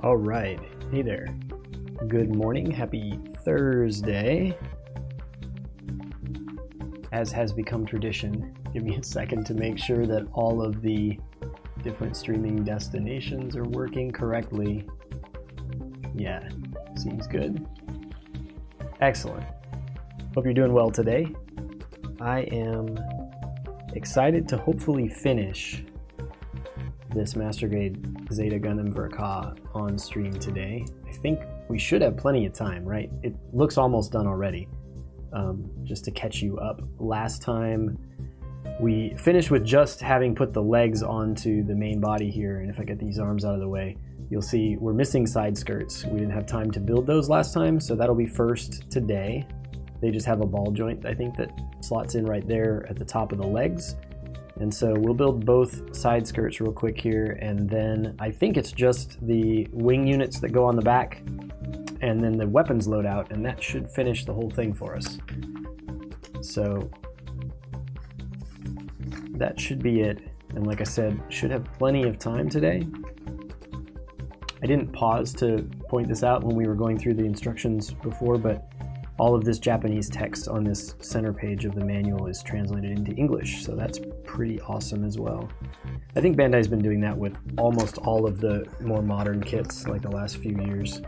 All right, hey there. Good morning, happy Thursday. As has become tradition, give me a second to make sure that all of the different streaming destinations are working correctly. Yeah, seems good. Excellent. Hope you're doing well today. I am excited to hopefully finish this Master Grade Zeta Gundam Ver.Ka on stream today. I think we should have plenty of time, right? It looks almost done already. Just to catch you up, last time we finished with just having put the legs onto the main body here, and if I get these arms out of the way, you'll see we're missing side skirts. We didn't have time to build those last time, so that'll be first today. They just have a ball joint, I think, that slots in right there at the top of the legs. And so we'll build both side skirts real quick here, and then I think it's just the wing units that go on the back, and then the weapons loadout, and that should finish the whole thing for us. So that should be it. And like I said, should have plenty of time today. I didn't pause to point this out when we were going through the instructions before, but all of this Japanese text on this center page of the manual is translated into English, so that's pretty awesome as well. I think Bandai's been doing that with almost all of the more modern kits, like the last few years.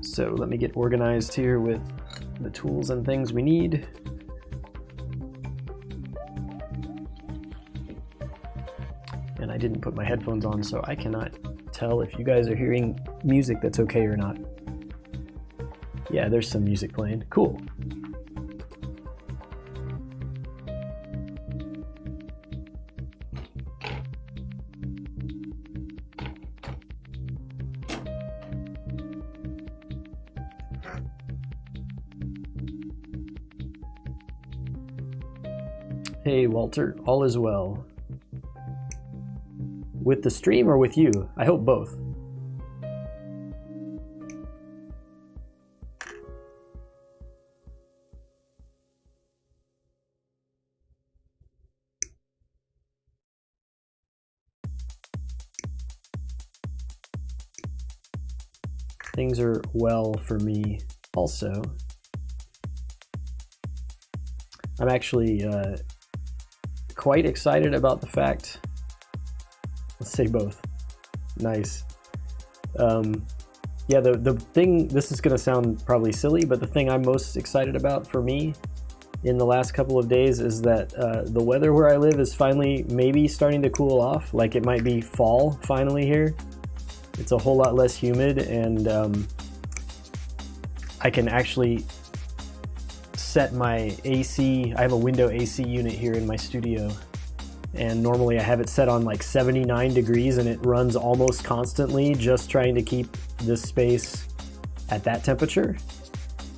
So let me get organized here with the tools and things we need. And I didn't put my headphones on, so I cannot tell if you guys are hearing music that's okay or not. Yeah, there's some music playing. Cool. Hey, Walter, all is well. With the stream or with you? I hope both. Things are well for me also. I'm actually quite excited about the fact. Let's say both. Nice. Yeah, the thing, this is gonna sound probably silly, but the thing I'm most excited about for me in the last couple of days is that the weather where I live is finally maybe starting to cool off. Like it might be fall finally here. It's a whole lot less humid, and I can actually set my AC. I have a window AC unit here in my studio, and normally I have it set on like 79 degrees and it runs almost constantly, just trying to keep this space at that temperature.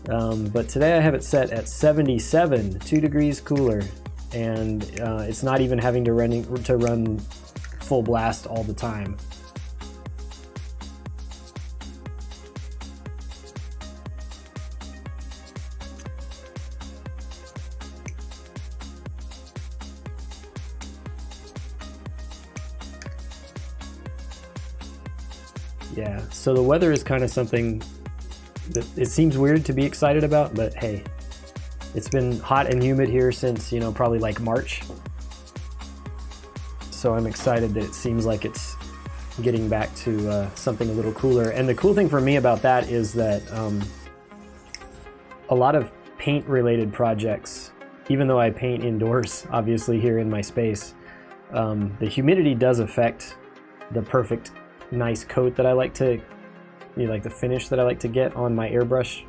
But today I have it set at 77, 2 degrees cooler, and it's not even having to run full blast all the time. Yeah, so the weather is kind of something that it seems weird to be excited about, but hey, it's been hot and humid here since, you know, probably like March. So I'm excited that it seems like it's getting back to something a little cooler. And the cool thing for me about that is that a lot of paint related projects, even though I paint indoors, obviously here in my space, the humidity does affect the perfect nice coat that I like to, you know, like the finish that I like to get on my airbrush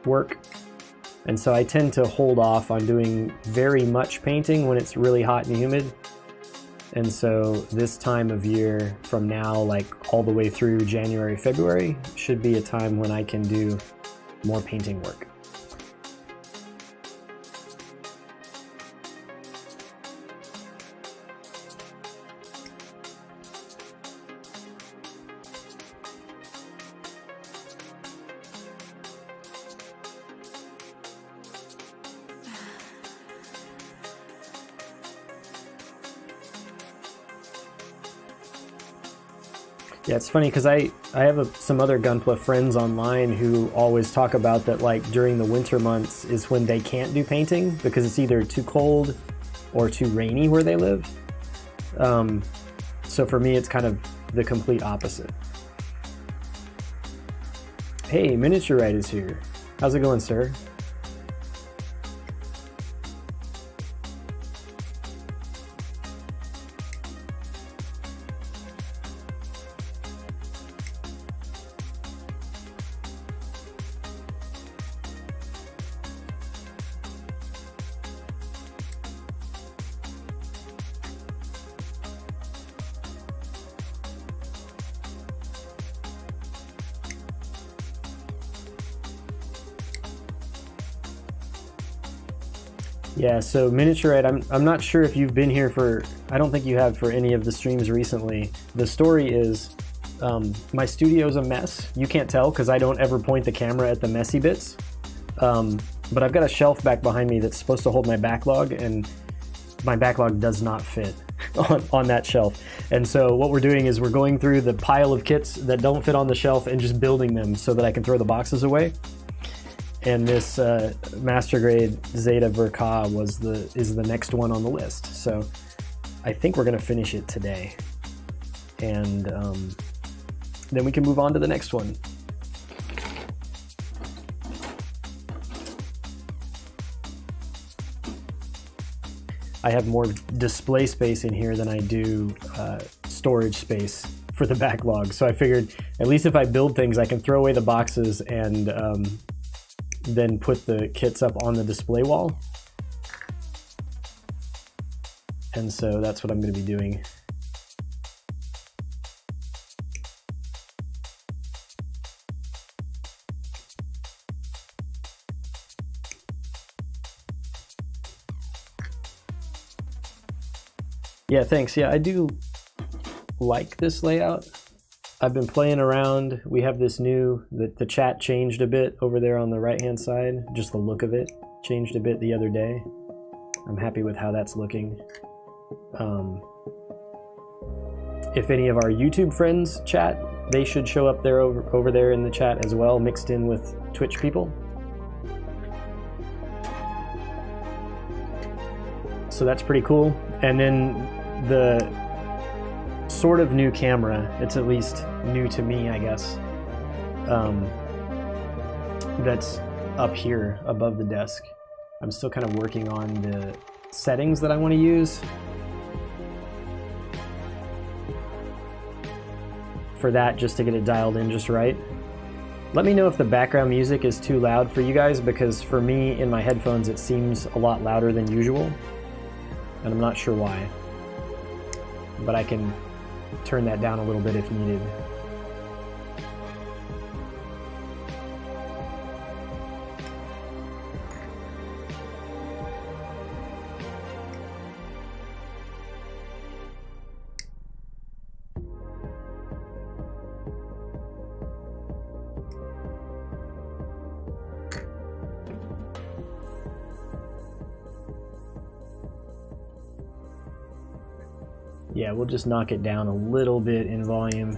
work. And so I tend to hold off on doing very much painting when it's really hot and humid. And so this time of year from now, like all the way through January, February, should be a time when I can do more painting work. Yeah, it's funny because I have some other Gunpla friends online who always talk about that, like during the winter months is when they can't do painting because it's either too cold or too rainy where they live. So for me, it's kind of the complete opposite. Hey, Miniature Ride is here. How's it going, sir? Yeah, so Miniature Ed, I'm not sure if you've been here for, I don't think you have for any of the streams recently. The story is, my studio's a mess. You can't tell because I don't ever point the camera at the messy bits. But I've got a shelf back behind me that's supposed to hold my backlog, and my backlog does not fit on that shelf. And so what we're doing is we're going through the pile of kits that don't fit on the shelf and just building them so that I can throw the boxes away. And this master grade Zeta Ver.Ka is the next one on the list. So I think we're gonna finish it today. And then we can move on to the next one. I have more display space in here than I do storage space for the backlog. So I figured at least if I build things, I can throw away the boxes and then put the kits up on the display wall. And so that's what I'm going to be doing. Yeah, thanks. Yeah, I do like this layout. I've been playing around. We have this new, the chat changed a bit over there on the right-hand side. Just the look of it changed a bit the other day. I'm happy with how that's looking. If any of our YouTube friends chat, they should show up there over there in the chat as well, mixed in with Twitch people. So that's pretty cool. And then the sort of new camera, it's at least new to me, I guess, that's up here above the desk. I'm still kind of working on the settings that I want to use for that, just to get it dialed in just right. Let me know if the background music is too loud for you guys, because for me in my headphones it seems a lot louder than usual, and I'm not sure why, but I can turn that down a little bit if needed. Yeah, we'll just knock it down a little bit in volume.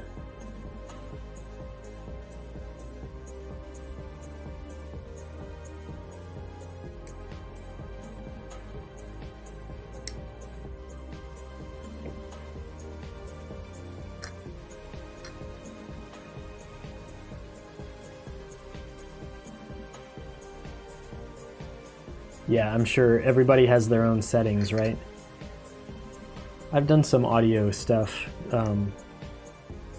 Yeah, I'm sure everybody has their own settings, right? I've done some audio stuff,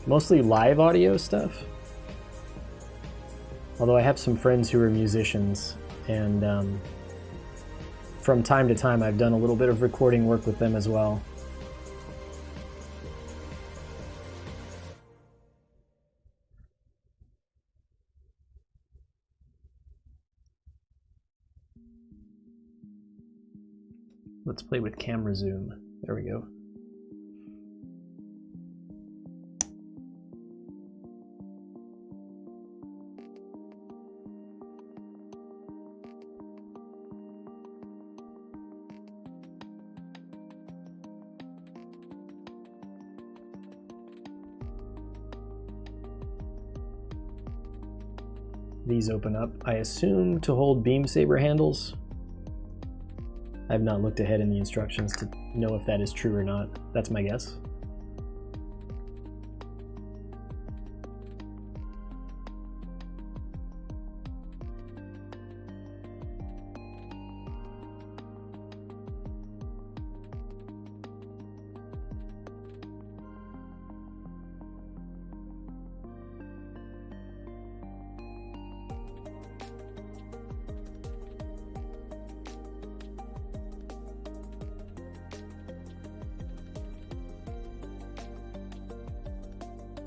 mostly live audio stuff. Although I have some friends who are musicians, and from time to time I've done a little bit of recording work with them as well. Let's play with camera zoom. There we go. these open up, I assume to hold beam saber handles. I've not looked ahead in the instructions to know if that is true or not. That's my guess.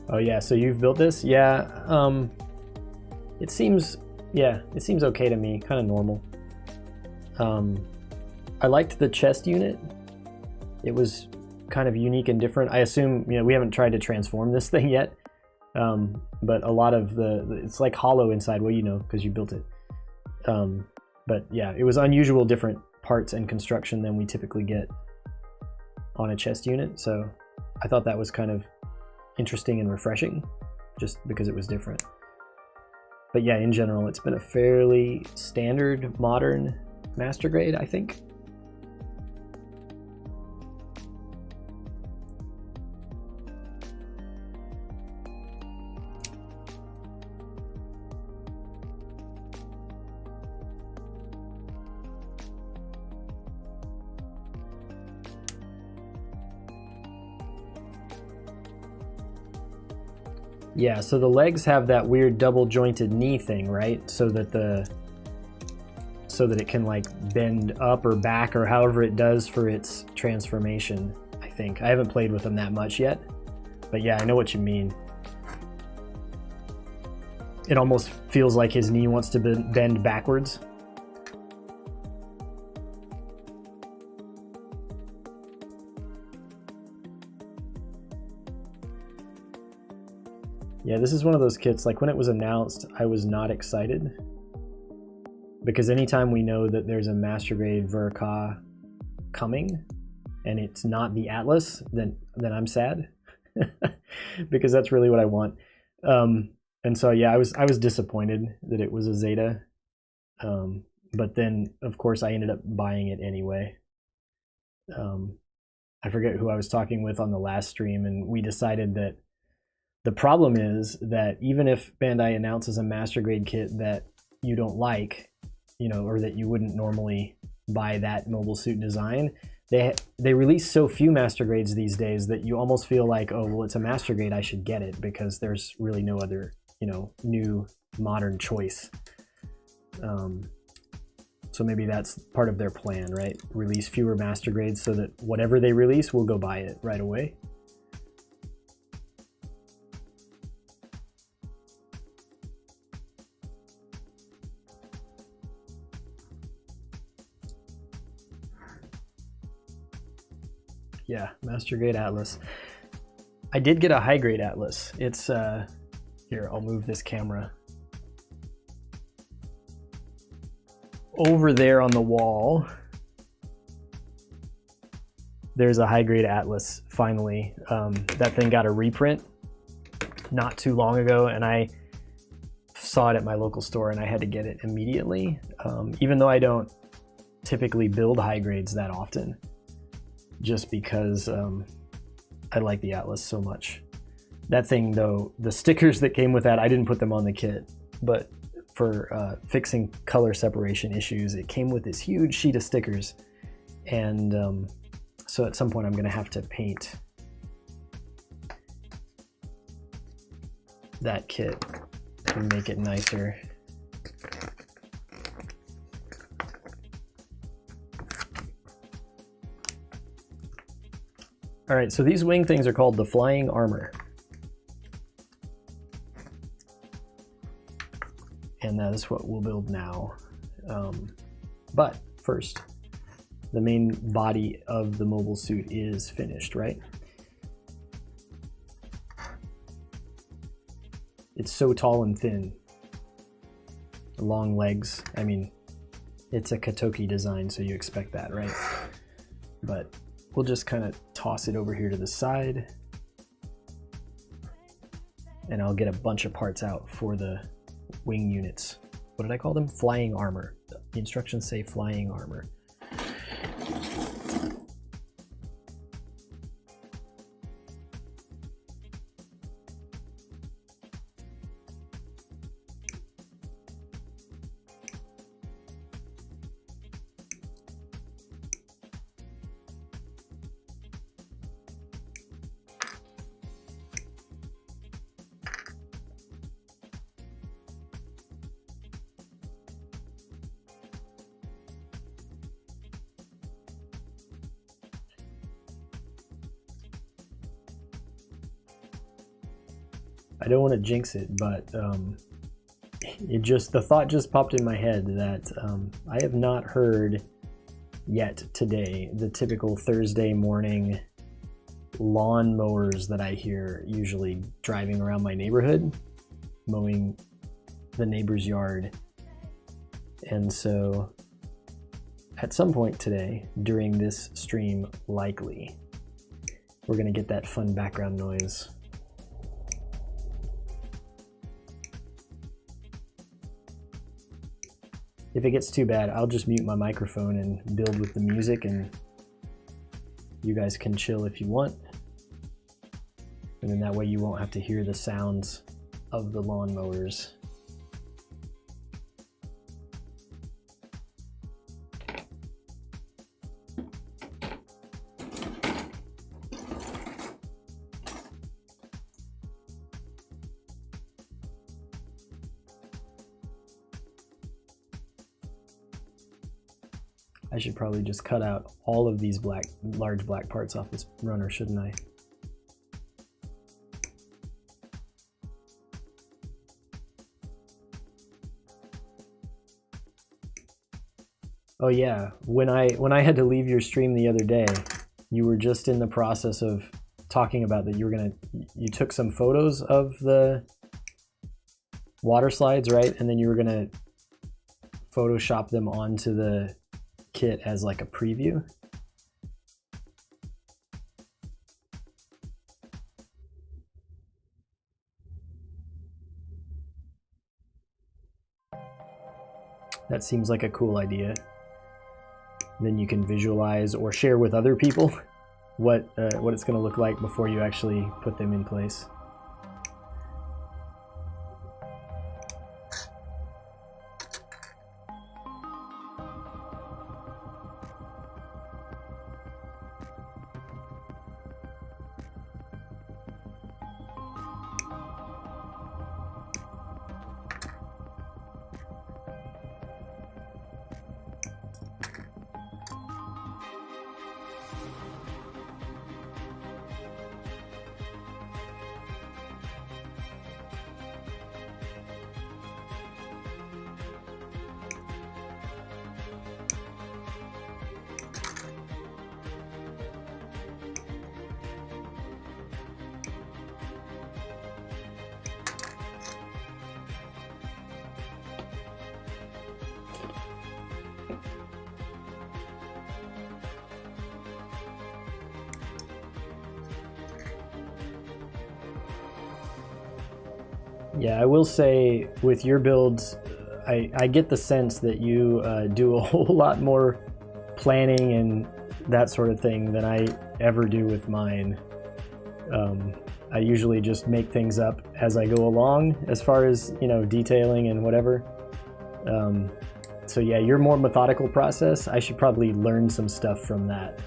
Oh yeah, so you've built this? Yeah, it seems okay to me, kind of normal. I liked the chest unit. It was kind of unique and different. I assume, you know, we haven't tried to transform this thing yet, but a lot of it's like hollow inside, well, you know, because you built it. But yeah, it was unusual, different parts and construction than we typically get on a chest unit, so I thought that was kind of interesting and refreshing, just because it was different. But yeah, in general, it's been a fairly standard, modern master grade, I think. Yeah, so the legs have that weird double jointed knee thing, right? So that it can like bend up or back or however it does for its transformation, I think. I haven't played with them that much yet, but yeah, I know what you mean. It almost feels like his knee wants to bend backwards. Yeah, this is one of those kits, like when it was announced, I was not excited. Because anytime we know that there's a master grade Ver.Ka coming, and it's not the Atlas, then I'm sad. Because that's really what I want. And so yeah, I was disappointed that it was a Zeta. But then, of course, I ended up buying it anyway. I forget who I was talking with on the last stream, and we decided that the problem is that even if Bandai announces a master grade kit that you don't like, you know, or that you wouldn't normally buy that mobile suit design, they release so few master grades these days that you almost feel like, oh, well, it's a master grade, I should get it, because there's really no other, you know, new modern choice. So maybe that's part of their plan, right? Release fewer master grades so that whatever they release, we'll go buy it right away. Yeah, master grade Atlas. I did get a high grade Atlas. It's here, I'll move this camera. Over there on the wall, there's a high grade Atlas finally. That thing got a reprint not too long ago, and I saw it at my local store and I had to get it immediately. Even though I don't typically build high grades that often, just because I like the Atlas so much. That thing though, the stickers that came with that, I didn't put them on the kit, but for fixing color separation issues, it came with this huge sheet of stickers. And so at some point I'm gonna have to paint that kit and make it nicer. All right, so these wing things are called the flying armor. And that is what we'll build now. But first, the main body of the mobile suit is finished, right? It's so tall and thin. Long legs. I mean, it's a Katoki design, so you expect that, right? But we'll just kind of toss it over here to the side. And I'll get a bunch of parts out for the wing units. What did I call them? Flying armor. The instructions say flying armor. I don't want to jinx it, but the thought just popped in my head that I have not heard yet today the typical Thursday morning lawn mowers that I hear usually driving around my neighborhood, mowing the neighbor's yard. And so at some point today, during this stream, likely, we're going to get that fun background noise. If it gets too bad, I'll just mute my microphone and build with the music, and you guys can chill if you want. And then that way you won't have to hear the sounds of the lawnmowers. I should probably just cut out all of these large black parts off this runner, shouldn't I? Oh yeah, when I had to leave your stream the other day, you were just in the process of talking about that you took some photos of the water slides, right? And then you were gonna Photoshop them onto the kit as like a preview. That seems like a cool idea. Then you can visualize or share with other people what it's going to look like before you actually put them in place. Yeah, I will say with your builds, I get the sense that you do a whole lot more planning and that sort of thing than I ever do with mine. I usually just make things up as I go along as far as, you know, detailing and whatever. So yeah, your more methodical process, I should probably learn some stuff from that.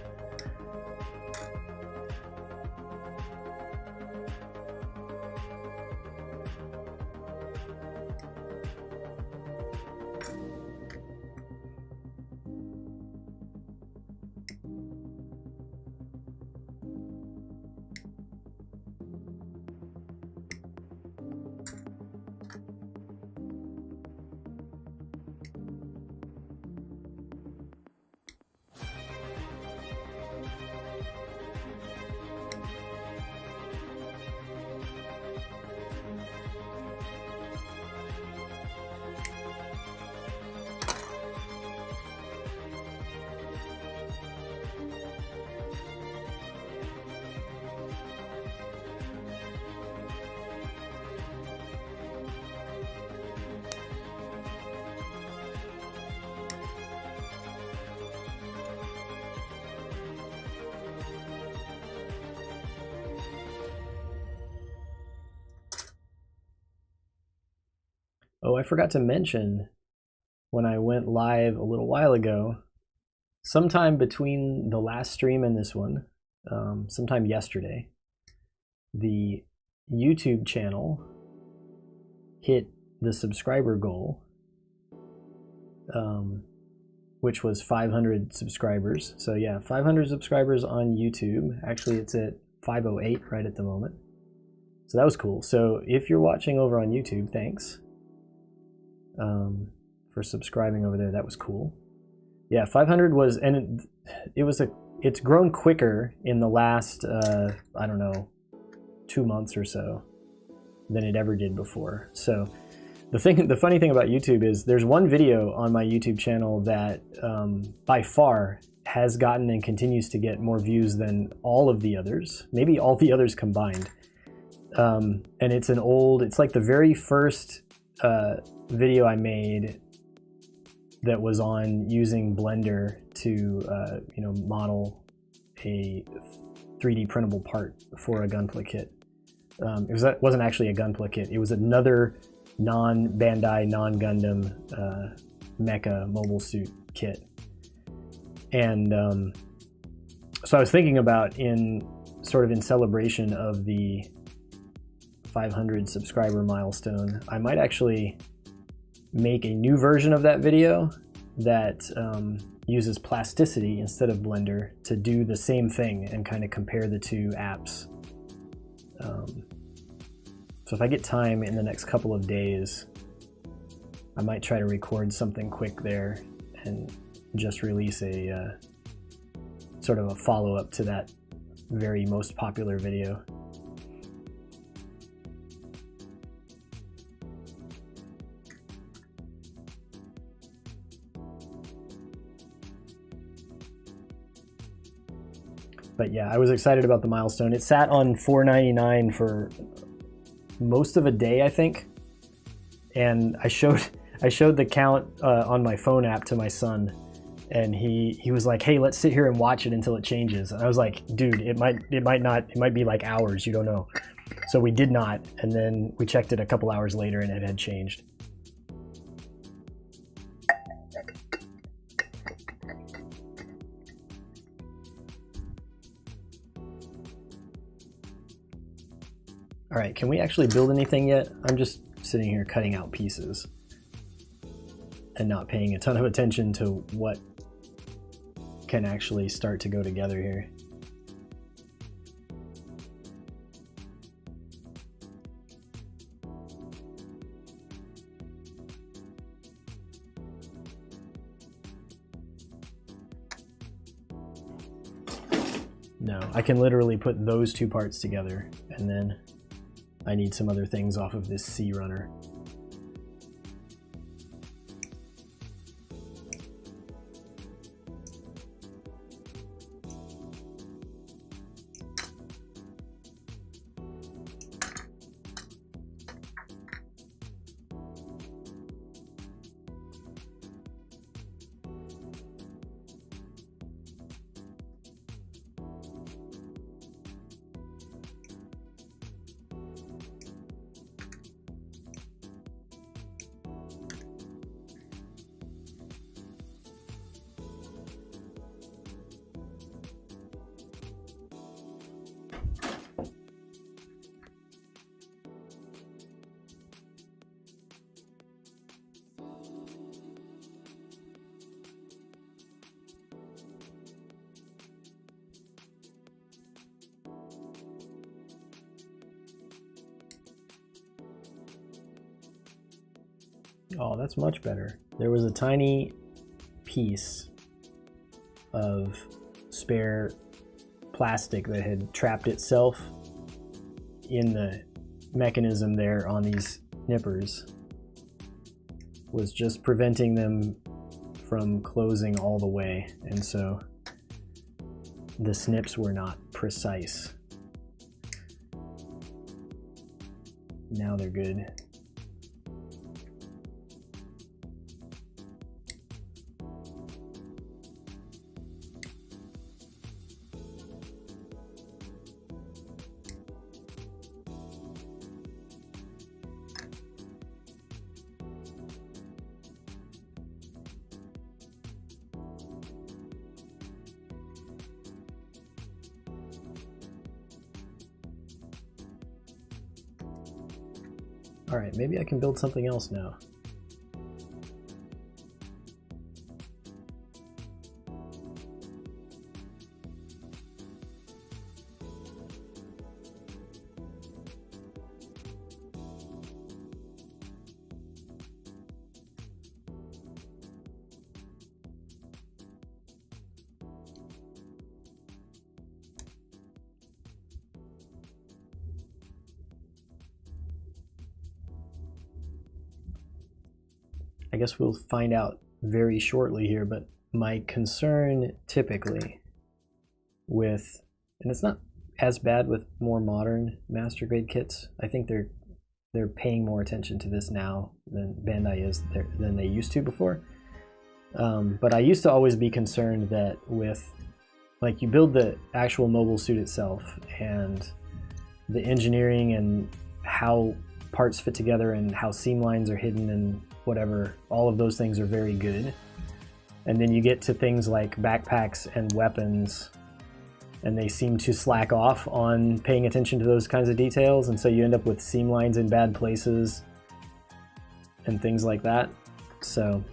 Oh, I forgot to mention when I went live a little while ago, sometime between the last stream and this one, sometime yesterday, the YouTube channel hit the subscriber goal, which was 500 subscribers. So yeah, 500 subscribers on YouTube. Actually, it's at 508 right at the moment. So that was cool. So if you're watching over on YouTube, thanks for subscribing over there. That was cool. Yeah, 500 was, and it's grown quicker in the last, I don't know, 2 months or so than it ever did before. So the funny thing about YouTube is there's one video on my YouTube channel that by far has gotten and continues to get more views than all of the others, maybe all the others combined. And it's like the very first video I made that was on using Blender to model a 3D printable part for a Gunpla kit. It wasn't actually a Gunpla kit. It was another non-Bandai, non-Gundam mecha mobile suit kit. And so I was thinking about, in celebration of the 500 subscriber milestone, I might actually make a new version of that video that uses plasticity instead of Blender to do the same thing and kind of compare the two apps. So if I get time in the next couple of days, I might try to record something quick there and just release a sort of a follow-up to that very most popular video. But yeah, I was excited about the milestone. It sat on 499 for most of a day, I think. And I showed the count on my phone app to my son, and he was like, "Hey, let's sit here and watch it until it changes." And I was like, "Dude, it might be like hours, you don't know." So we did not, and then we checked it a couple hours later and it had changed. All right, can we actually build anything yet? I'm just sitting here cutting out pieces and not paying a ton of attention to what can actually start to go together here. No, I can literally put those two parts together, and then I need some other things off of this C runner. Oh, that's much better. There was a tiny piece of spare plastic that had trapped itself in the mechanism there on these nippers, was just preventing them from closing all the way, and so the snips were not precise. Now they're good. All right, maybe I can build something else now. I guess we'll find out very shortly here, but my concern typically with, and it's not as bad with more modern master grade kits, I think they're paying more attention to this now than Bandai is than they used to before. But I used to always be concerned that with, like, you build the actual mobile suit itself and the engineering and how parts fit together and how seam lines are hidden and whatever, all of those things are very good. And then you get to things like backpacks and weapons, and they seem to slack off on paying attention to those kinds of details, and so you end up with seam lines in bad places and things like that. So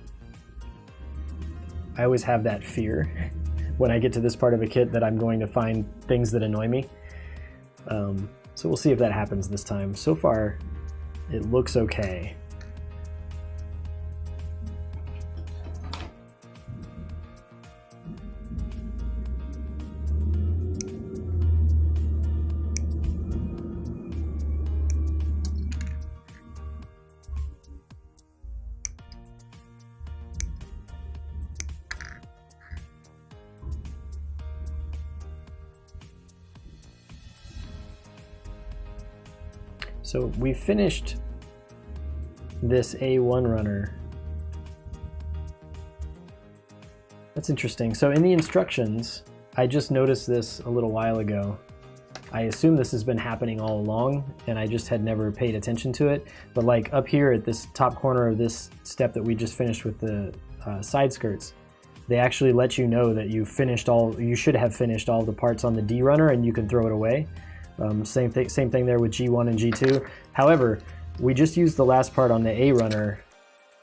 I always have that fear when I get to this part of a kit that I'm going to find things that annoy me. So we'll see if that happens this time. So far, it looks okay. So we finished this A1 runner. That's interesting. So in the instructions, I just noticed this a little while ago. I assume this has been happening all along, and I just had never paid attention to it. But like up here at this top corner of this step that we just finished with the side skirts, they actually let you know that you should have finished all the parts on the D runner, and you can throw it away. Same thing there with G1 and G2. However, we just used the last part on the A runner,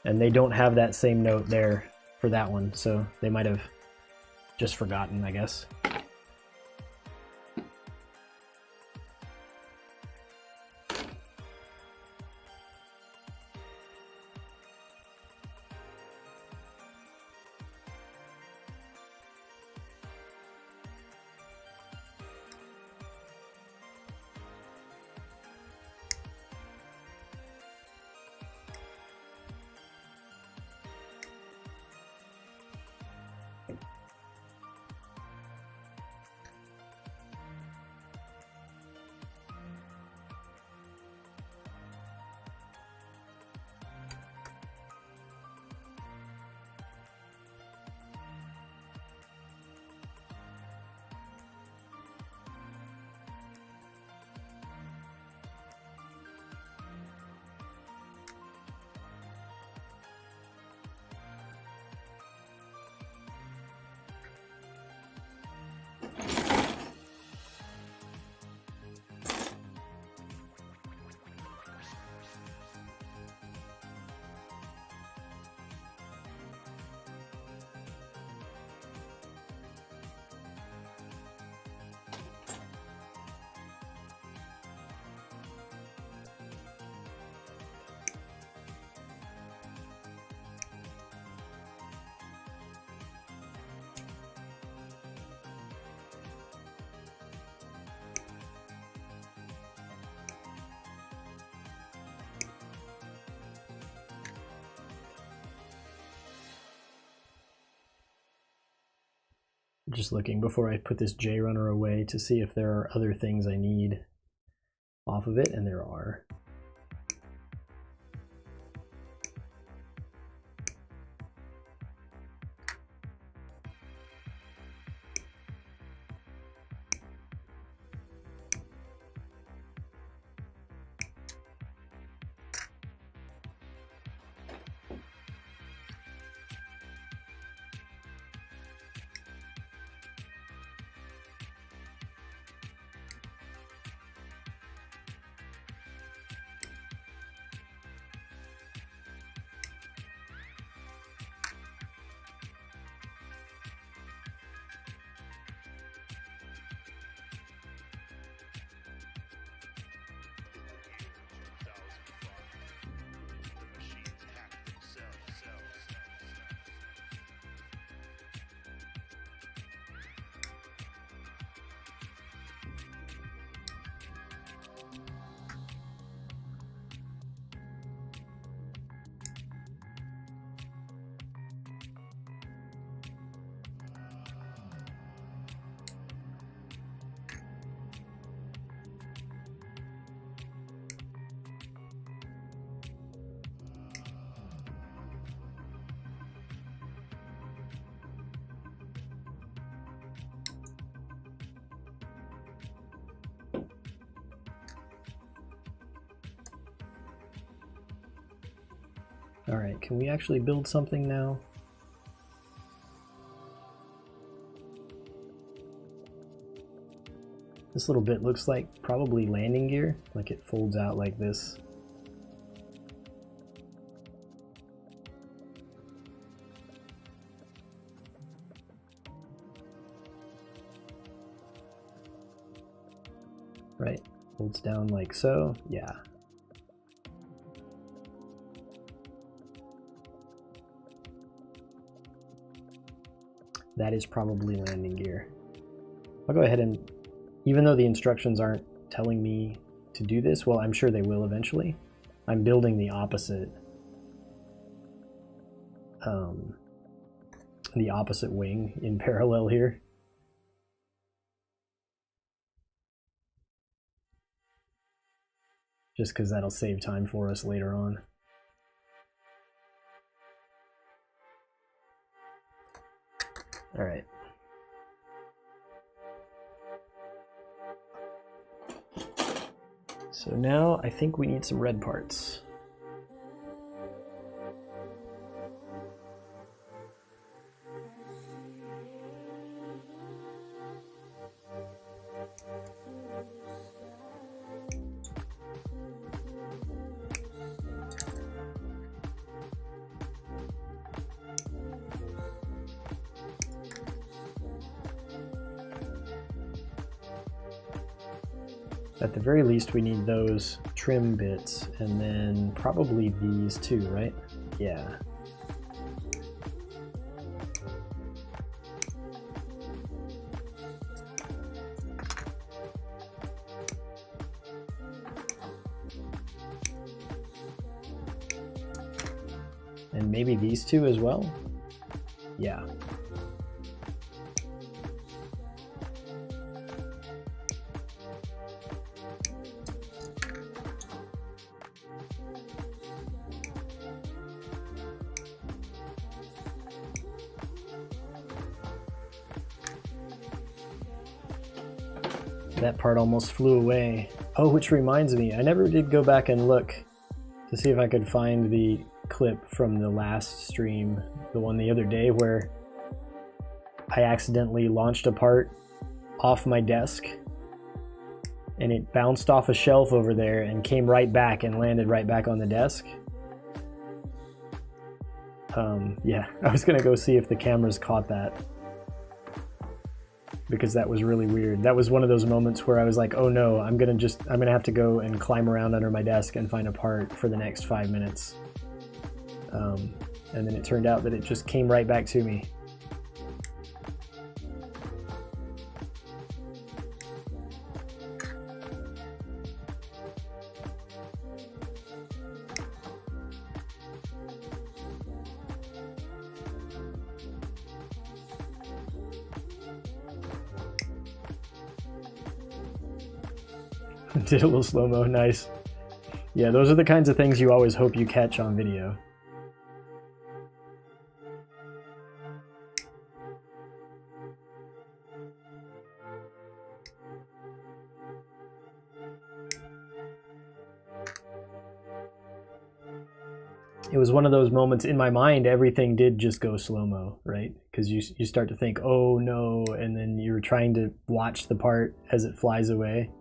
and they don't have that same note there for that one, so they might have just forgotten, I guess. Just looking before I put this J runner away to see if there are other things I need off of it, and there are. All right, can we actually build something now? This little bit looks like probably landing gear, like it folds out like this. Right, folds down like so, yeah. That is probably landing gear. I'll go ahead and, even though the instructions aren't telling me to do this, well, I'm sure they will eventually. I'm building the opposite wing in parallel here. Just because that'll save time for us later on. All right. So now I think we need some red parts. At the very least, we need those trim bits, and then probably these too, right? Yeah. And maybe these two as well? Yeah. That part almost flew away. Oh, which reminds me, I never did go back and look to see if I could find the clip from the last stream, the one the other day where I accidentally launched a part off my desk and it bounced off a shelf over there and came right back and landed right back on the desk. Yeah, I was gonna go see if the cameras caught that, because that was really weird. That was one of those moments where I was like, oh no, I'm gonna have to go and climb around under my desk and find a part for the next 5 minutes. And then it turned out that it just came right back to me. Did a little slow-mo, nice. Yeah, those are the kinds of things you always hope you catch on video. It was one of those moments in my mind, everything did just go slow-mo, right? Because you start to think, oh no, and then you're trying to watch the part as it flies away,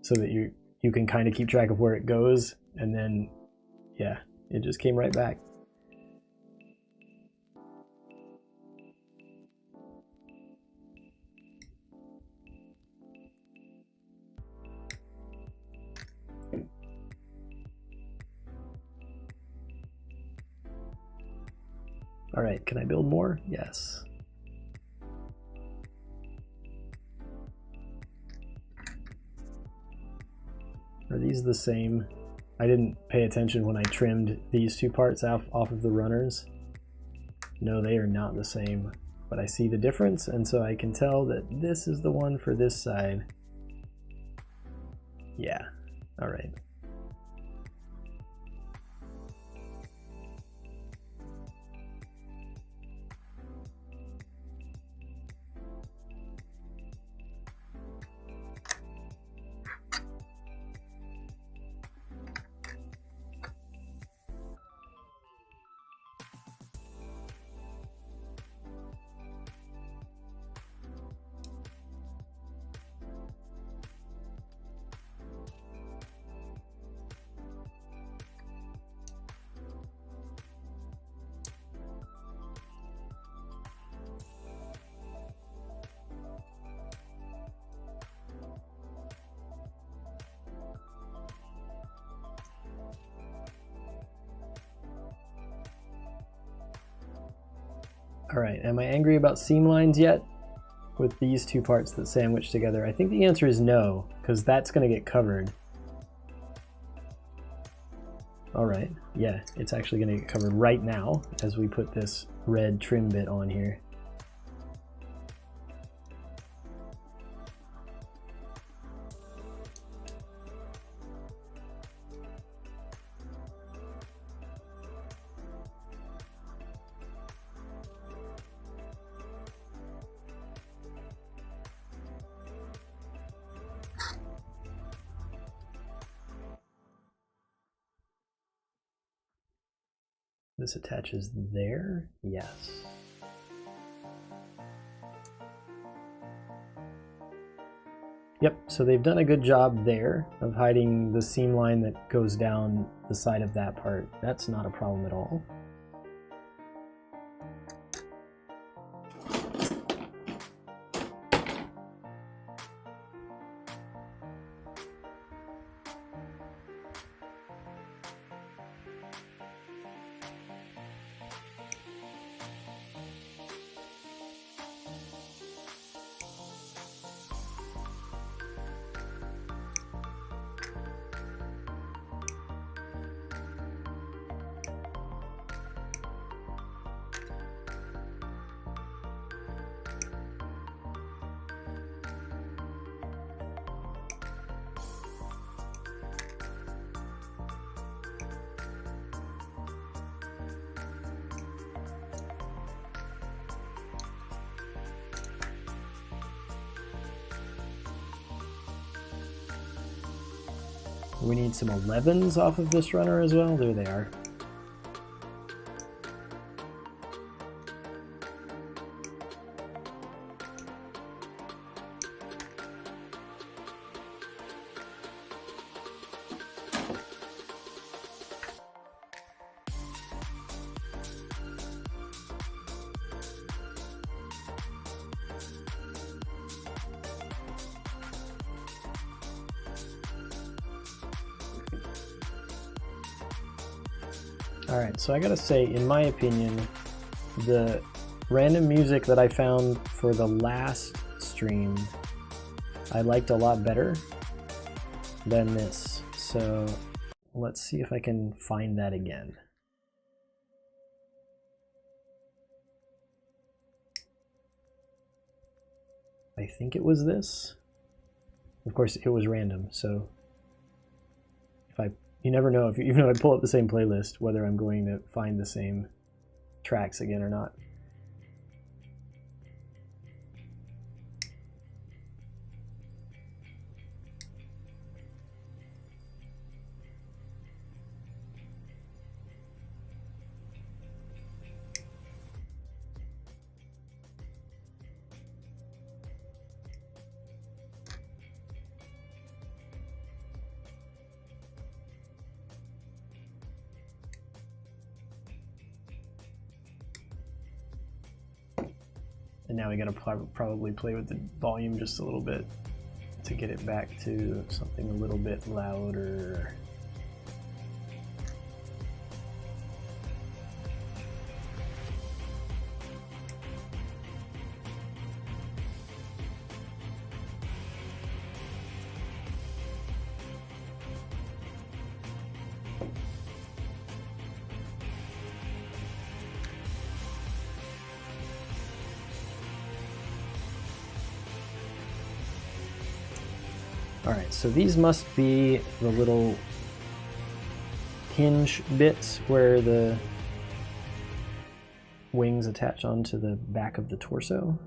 so that you can kind of keep track of where it goes, and then, yeah, it just came right back. All right, can I build more? Yes. Are these the same? I didn't pay attention when I trimmed these two parts off of the runners. No, they are not the same, but I see the difference, and so I can tell that this is the one for this side. Yeah, all right. Alright, am I angry about seam lines yet? With these two parts that sandwich together? I think the answer is no, because that's going to get covered. Alright, yeah, it's actually going to get covered right now as we put this red trim bit on here. This attaches there? Yes. Yep, so they've done a good job there of hiding the seam line that goes down the side of that part. That's not a problem at all. We need some 11s off of this runner as well. There they are. Alright, so I gotta say, in my opinion, the random music that I found for the last stream, I liked a lot better than this. So let's see if I can find that again. I think it was this. Of course, it was random, so you never know, even if I pull up the same playlist, whether I'm going to find the same tracks again or not. And now we gotta probably play with the volume just a little bit to get it back to something a little bit louder. Alright, so these must be the little hinge bits where the wings attach onto the back of the torso.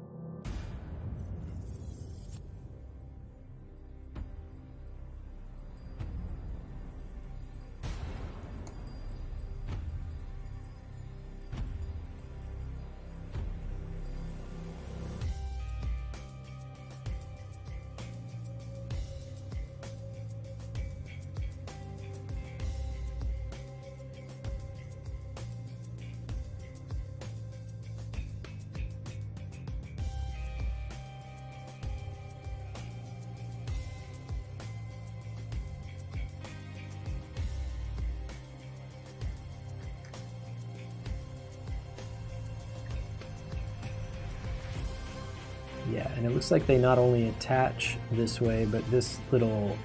Yeah, and it looks like they not only attach this way, but this little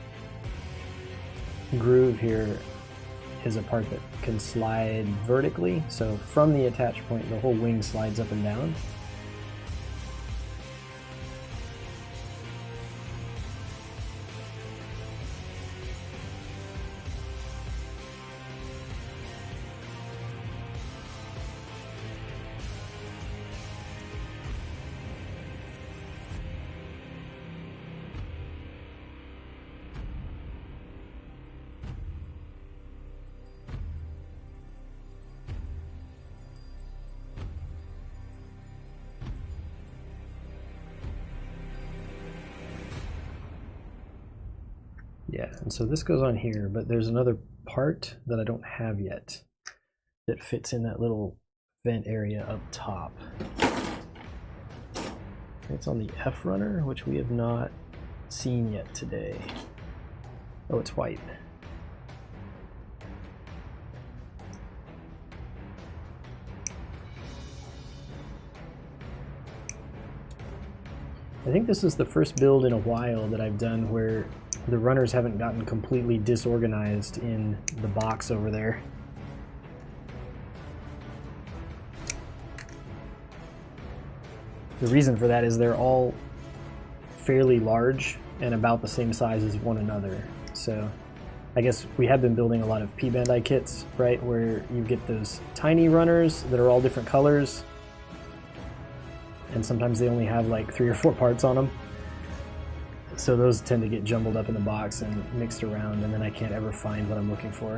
groove here is a part that can slide vertically. So from the attach point, the whole wing slides up and down. Yeah, and so this goes on here, but there's another part that I don't have yet that fits in that little vent area up top. It's on the F runner, which we have not seen yet today. Oh, it's white. I think this is the first build in a while that I've done where the runners haven't gotten completely disorganized in the box over there. The reason for that is they're all fairly large and about the same size as one another. So I guess we have been building a lot of P-Bandai kits, right, where you get those tiny runners that are all different colors, and sometimes they only have like 3 or 4 parts on them. So those tend to get jumbled up in the box and mixed around, and then I can't ever find what I'm looking for.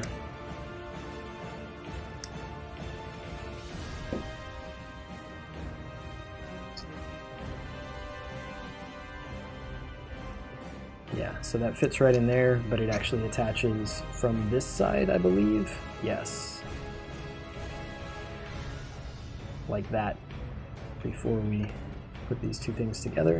Yeah, so that fits right in there, but it actually attaches from this side, I believe. Yes. Like that, before we put these two things together.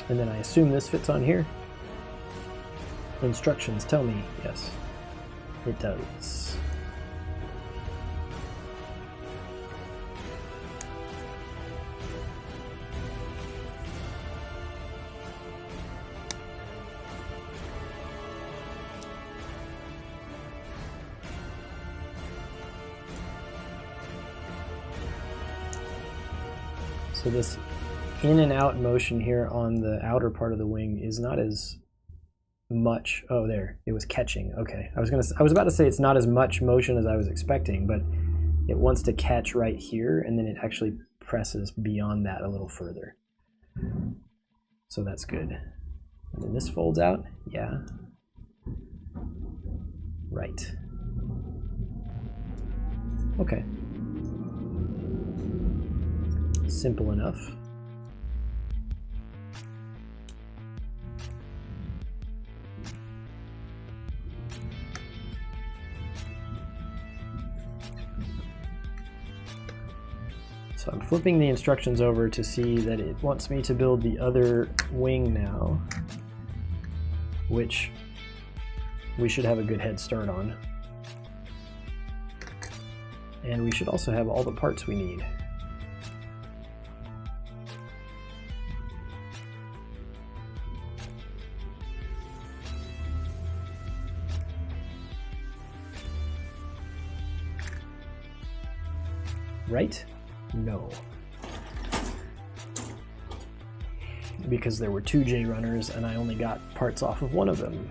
And then I assume this fits on here. Instructions tell me, yes, it does. So this in and out motion here on the outer part of the wing is not as much. Oh, there, it was catching. Okay, I was about to say it's not as much motion as I was expecting, but it wants to catch right here, and then it actually presses beyond that a little further. So that's good. And then this folds out. Yeah. Right. Okay. Simple enough. So I'm flipping the instructions over to see that it wants me to build the other wing now, which we should have a good head start on. And we should also have all the parts we need. Right? No. Because there were 2 J runners and I only got parts off of one of them.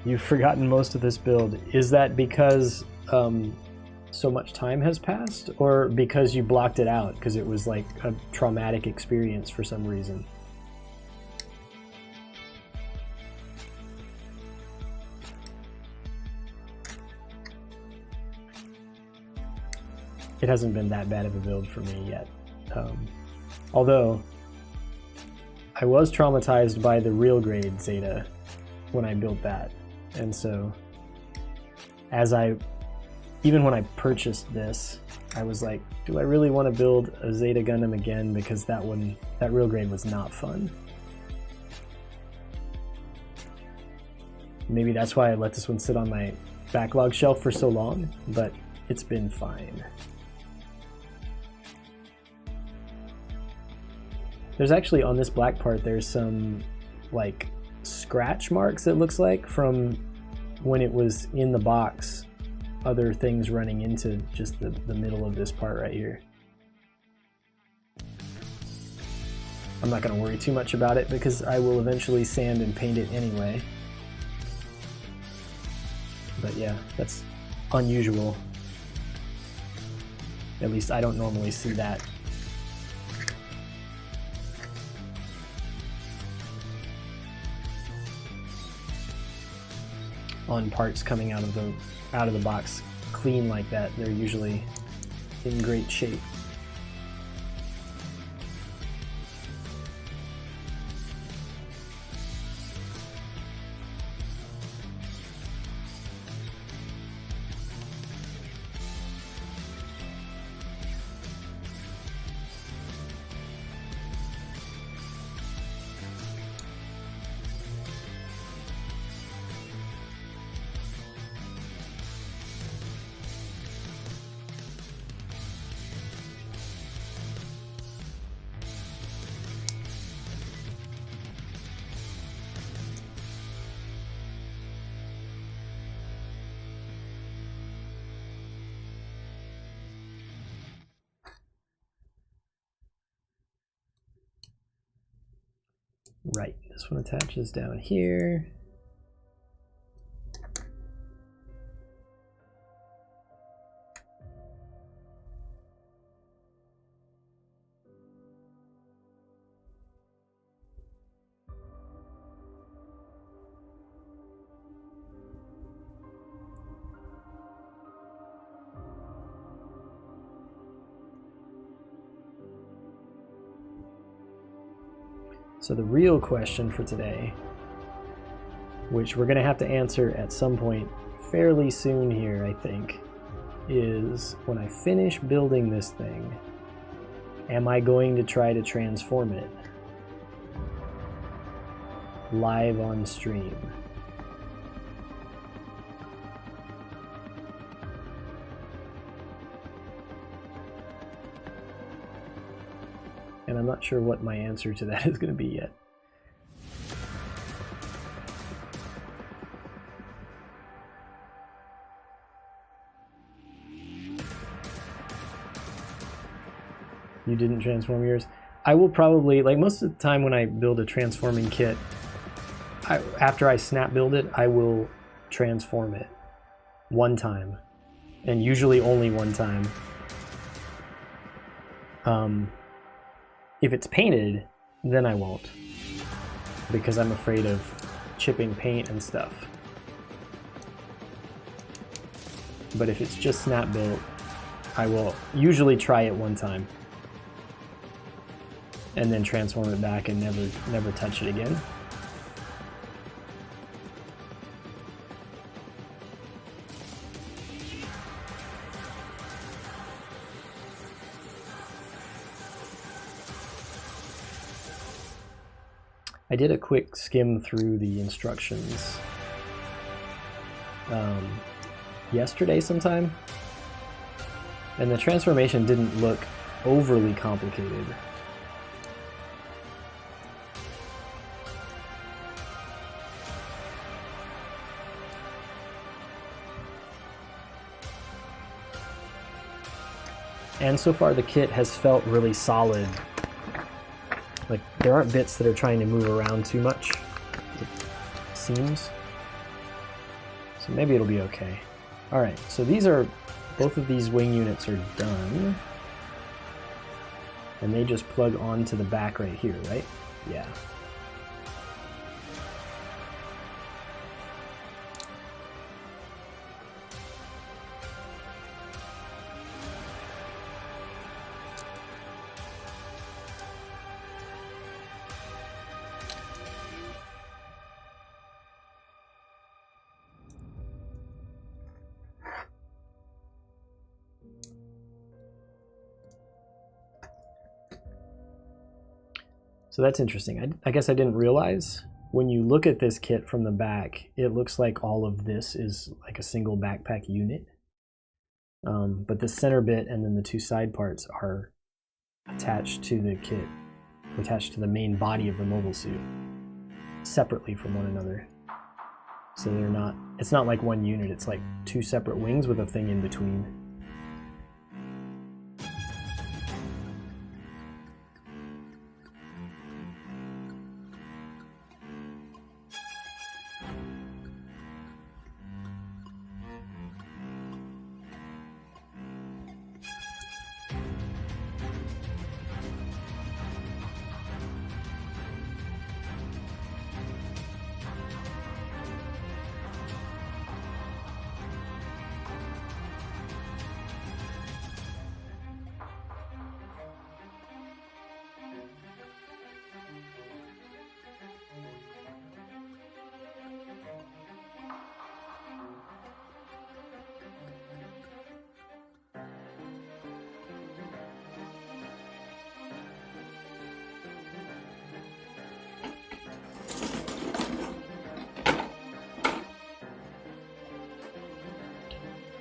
You've forgotten most of this build. Is that because so much time has passed, or because you blocked it out because it was like a traumatic experience for some reason? It hasn't been that bad of a build for me yet. Although, I was traumatized by the real grade Zeta when I built that. And so, even when I purchased this, I was like, do I really want to build a Zeta Gundam again? Because that real grade was not fun. Maybe that's why I let this one sit on my backlog shelf for so long, but it's been fine. There's actually, on this black part, there's some like scratch marks, it looks like, from when it was in the box, other things running into just the middle of this part right here. I'm not going to worry too much about it because I will eventually sand and paint it anyway. But yeah, that's unusual. At least I don't normally see that. On parts coming out of the box clean like that, they're usually in great shape. Right, this one attaches down here. So the real question for today, which we're going to have to answer at some point fairly soon here, I think, is when I finish building this thing, am I going to try to transform it live on stream? And I'm not sure what my answer to that is going to be yet. You didn't transform yours? I will probably, like most of the time when I build a transforming kit, after I snap build it, I will transform it one time, and usually only one time. If it's painted, then I won't, because I'm afraid of chipping paint and stuff. But if it's just snap built, I will usually try it one time and then transform it back and never touch it again. I did a quick skim through the instructions yesterday sometime, and the transformation didn't look overly complicated. And so far the kit has felt really solid. Like, there aren't bits that are trying to move around too much, it seems. So maybe it'll be okay. Alright, so these are both of these wing units are done. And they just plug onto the back right here, right? Yeah. So that's interesting. I guess I didn't realize when you look at this kit from the back, it looks like all of this is like a single backpack unit. But the center bit and then the two side parts are attached to the kit, attached to the main body of the mobile suit, separately from one another. So they're not, it's not like one unit, it's like two separate wings with a thing in between.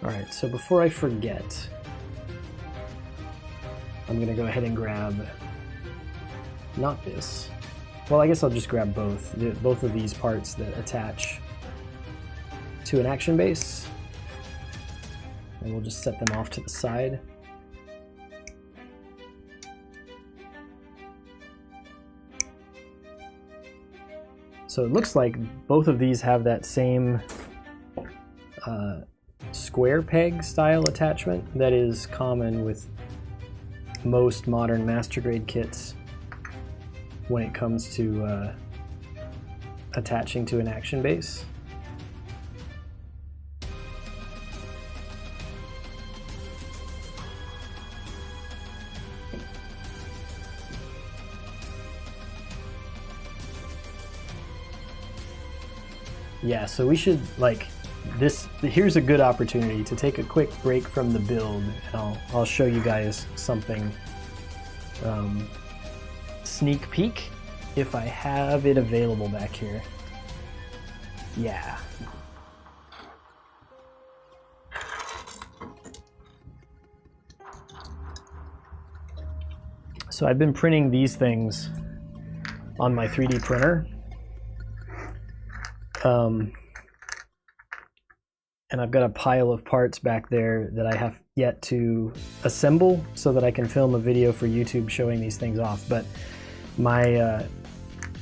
Alright, so before I forget, I'm going to go ahead and grab, not this, well I guess I'll just grab both of these parts that attach to an action base, and we'll just set them off to the side. So it looks like both of these have that same square peg style attachment that is common with most modern master grade kits when it comes to attaching to an action base. Yeah, so we should, like, here's a good opportunity to take a quick break from the build, and I'll show you guys something. Sneak peek, if I have it available back here. Yeah. So I've been printing these things on my 3D printer. And I've got a pile of parts back there that I have yet to assemble so that I can film a video for YouTube showing these things off. But my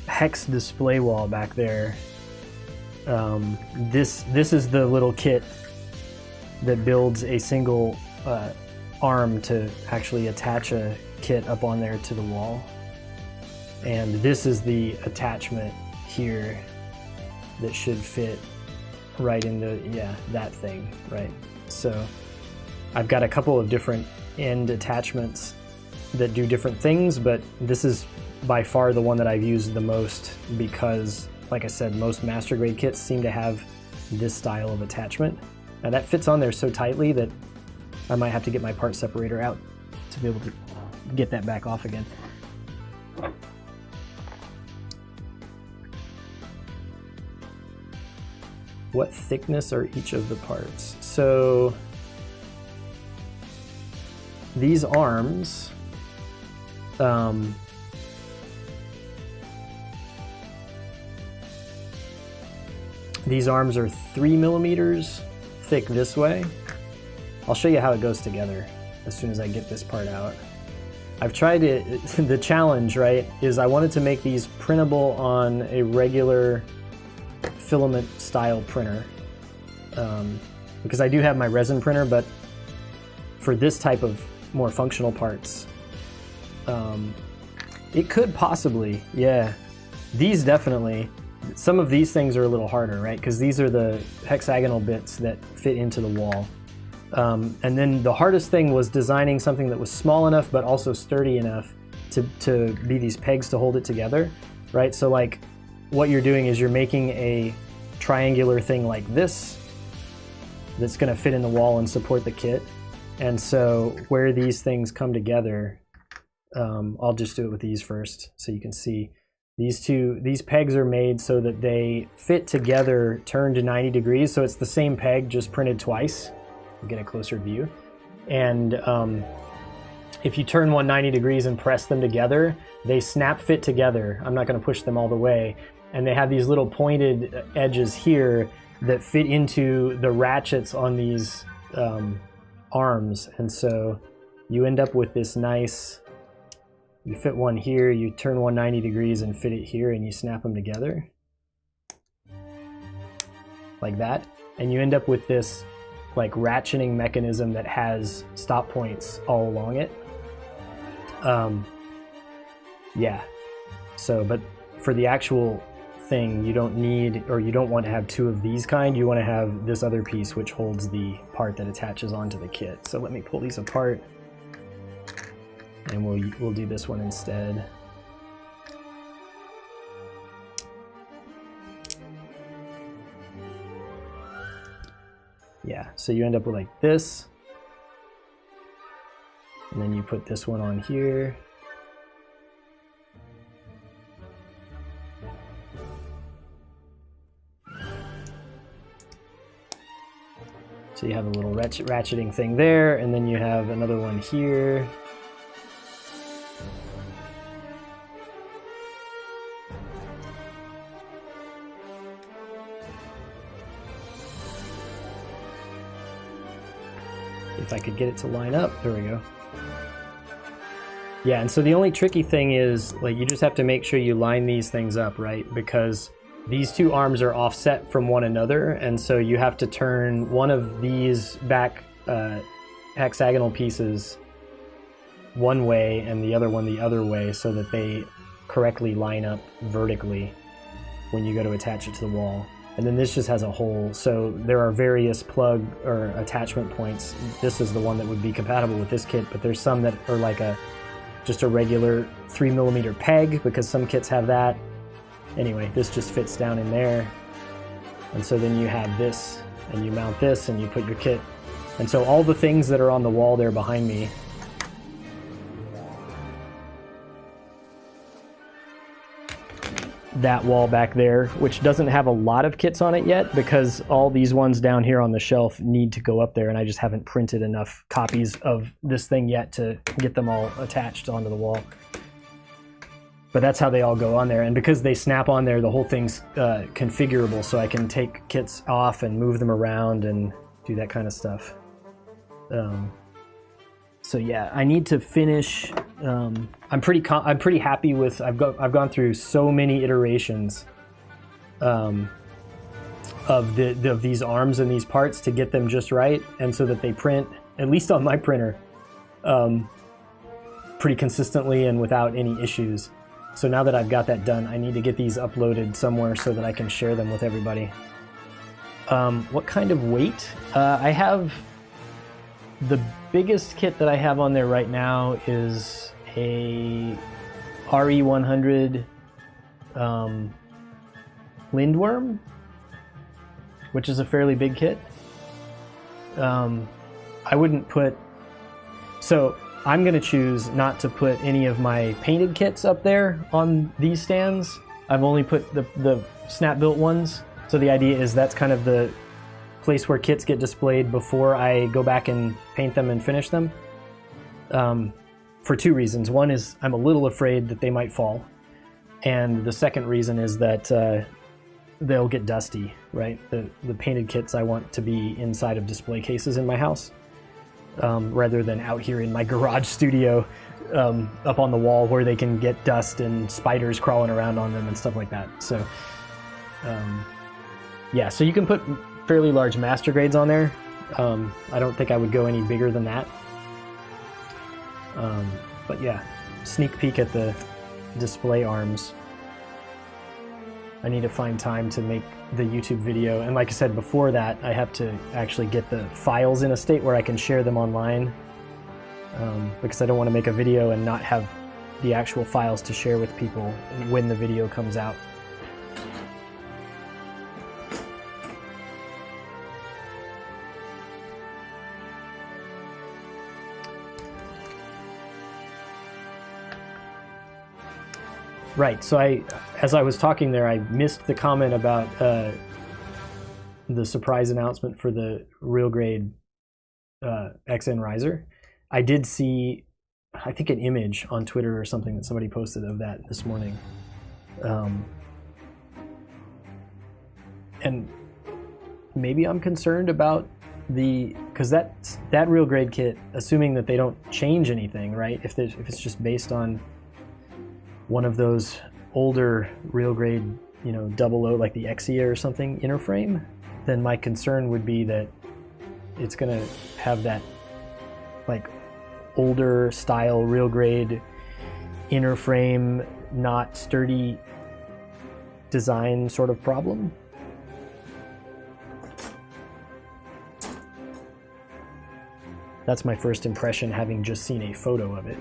hex display wall back there, this is the little kit that builds a single arm to actually attach a kit up on there to the wall. And this is the attachment here that should fit right into, yeah, that thing, right? So I've got a couple of different end attachments that do different things, but this is by far the one that I've used the most because, like I said, most master grade kits seem to have this style of attachment. Now that fits on there so tightly that I might have to get my part separator out to be able to get that back off again. What thickness are each of the parts? So these arms, these arms are 3 millimeters thick this way. I'll show you how it goes together as soon as I get this part out. I've tried it, the challenge, right, is I wanted to make these printable on a regular filament style printer, because I do have my resin printer, but for this type of more functional parts. It could possibly, yeah. These definitely. Some of these things are a little harder, right? Because these are the hexagonal bits that fit into the wall. And then the hardest thing was designing something that was small enough but also sturdy enough to be these pegs to hold it together, right? So like what you're doing is you're making a triangular thing like this that's going to fit in the wall and support the kit. And so where these things come together, I'll just do it with these first so you can see. These pegs are made so that they fit together turned to 90 degrees. So it's the same peg just printed twice. We'll get a closer view. And if you turn one 90 degrees and press them together, they snap fit together. I'm not going to push them all the way. And they have these little pointed edges here that fit into the ratchets on these arms. And so you end up with this nice, you fit one here, you turn one 90 degrees and fit it here, and you snap them together like that. And you end up with this like ratcheting mechanism that has stop points all along it. Yeah, so, but for the actual thing, you don't need, or you don't want to have two of these kind. You want to have this other piece which holds the part that attaches onto the kit. So let me pull these apart, and we'll do this one instead. Yeah, so you end up with like this, and then you put this one on here. So you have a little ratcheting thing there, and then you have another one here. If I could get it to line up, there we go. Yeah, and so the only tricky thing is, like, you just have to make sure you line these things up, right? Because these two arms are offset from one another, and so you have to turn one of these back hexagonal pieces one way and the other one the other way so that they correctly line up vertically when you go to attach it to the wall. And then this just has a hole, so there are various plug or attachment points. This is the one that would be compatible with this kit, but there's some that are like just a regular 3mm peg, because some kits have that. Anyway, this just fits down in there. And so then you have this, and you mount this, and you put your kit. And so all the things that are on the wall there behind me, that wall back there, which doesn't have a lot of kits on it yet, because all these ones down here on the shelf need to go up there, and I just haven't printed enough copies of this thing yet to get them all attached onto the wall. But that's how they all go on there, and because they snap on there, the whole thing's configurable, so I can take kits off and move them around and do that kind of stuff. So yeah, I need to finish. I'm pretty happy with. I've gone through so many iterations of these arms and these parts to get them just right, and so that they print, at least on my printer, pretty consistently and without any issues. So now that I've got that done, I need to get these uploaded somewhere so that I can share them with everybody. What kind of weight? I have the biggest kit that I have on there right now is a RE100 Lindworm, which is a fairly big kit. I wouldn't put, so I'm going to choose not to put any of my painted kits up there on these stands. I've only put the snap-built ones. So the idea is that's kind of the place where kits get displayed before I go back and paint them and finish them. For two reasons. One is I'm a little afraid that they might fall. And the second reason is that they'll get dusty, right? The painted kits I want to be inside of display cases in my house. Rather than out here in my garage studio up on the wall where they can get dust and spiders crawling around on them and stuff like that. So yeah, so you can put fairly large master grades on there. I don't think I would go any bigger than that. But yeah, sneak peek at the display arms. I need to find time to make the YouTube video, and like I said before that, I have to actually get the files in a state where I can share them online, because I don't want to make a video and not have the actual files to share with people when the video comes out. Right, so as I was talking there, I missed the comment about the surprise announcement for the real grade XN riser. I did see, I think, an image on Twitter or something that somebody posted of that this morning. And maybe I'm concerned about because that real grade kit, assuming that they don't change anything, right? If it's just based on one of those older real grade, 00, like the Exia or something, inner frame, then my concern would be that it's gonna have that like older style real grade inner frame, not sturdy design sort of problem. That's my first impression, having just seen a photo of it.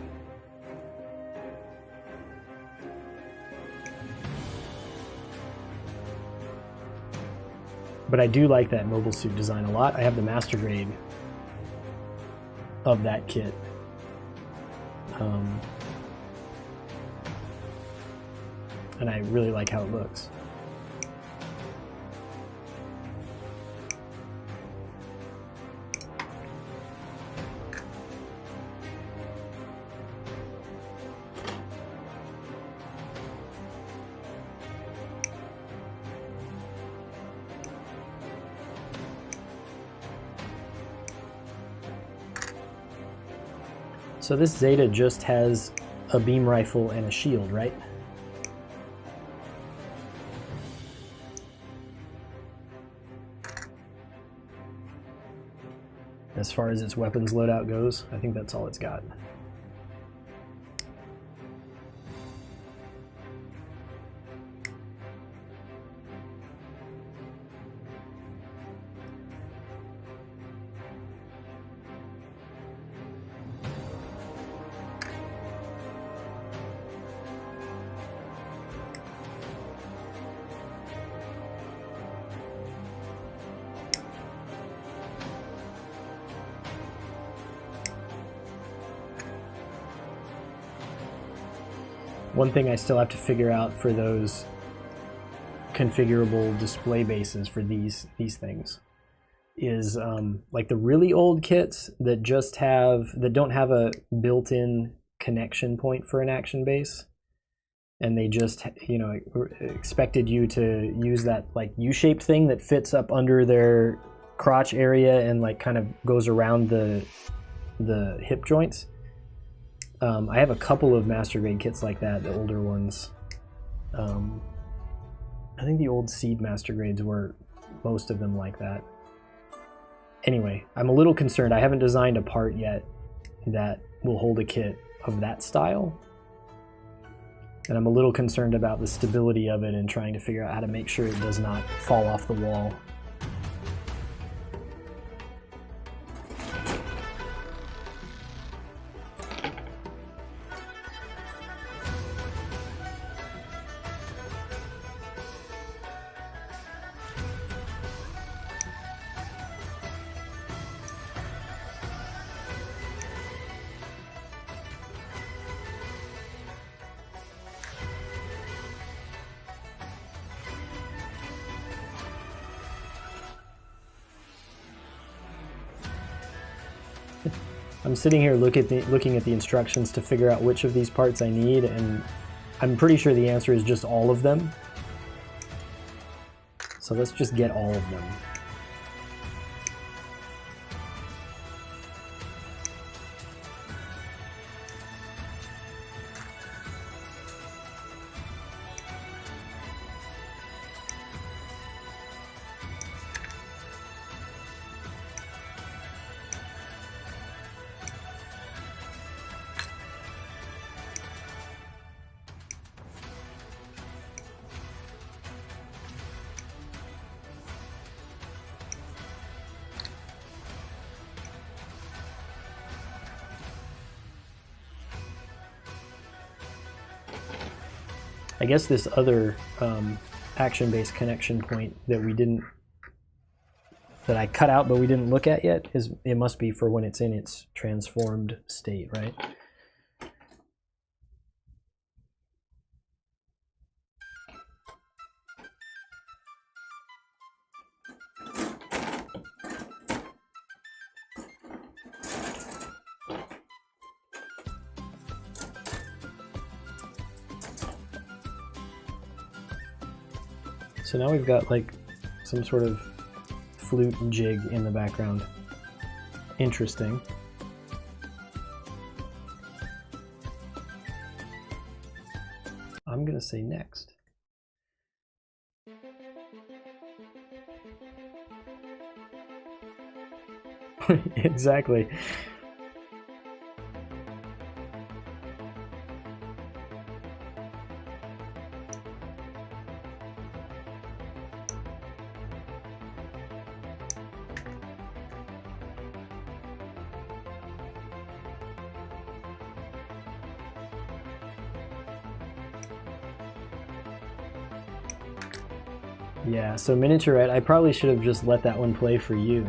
But I do like that mobile suit design a lot. I have the master grade of that kit. And I really like how it looks. So this Zeta just has a beam rifle and a shield, right? As far as its weapons loadout goes, I think that's all it's got. One thing I still have to figure out for those configurable display bases for these things is like the really old kits that don't have a built-in connection point for an action base, and they just expected you to use that like U-shaped thing that fits up under their crotch area and like kind of goes around the hip joints. I have a couple of master grade kits like that, the older ones. I think the old seed master grades were most of them like that. Anyway, I'm a little concerned. I haven't designed a part yet that will hold a kit of that style. And I'm a little concerned about the stability of it and trying to figure out how to make sure it does not fall off the wall. I'm sitting here looking at the instructions to figure out which of these parts I need, and I'm pretty sure the answer is just all of them. So let's just get all of them. I guess this other action-based connection point that we didn't, that I cut out but we didn't look at yet, is it must be for when it's in its transformed state, right? So now we've got like some sort of flute jig in the background. Interesting. I'm gonna say next. Exactly. Yeah, so Miniaturette, I probably should have just let that one play for you.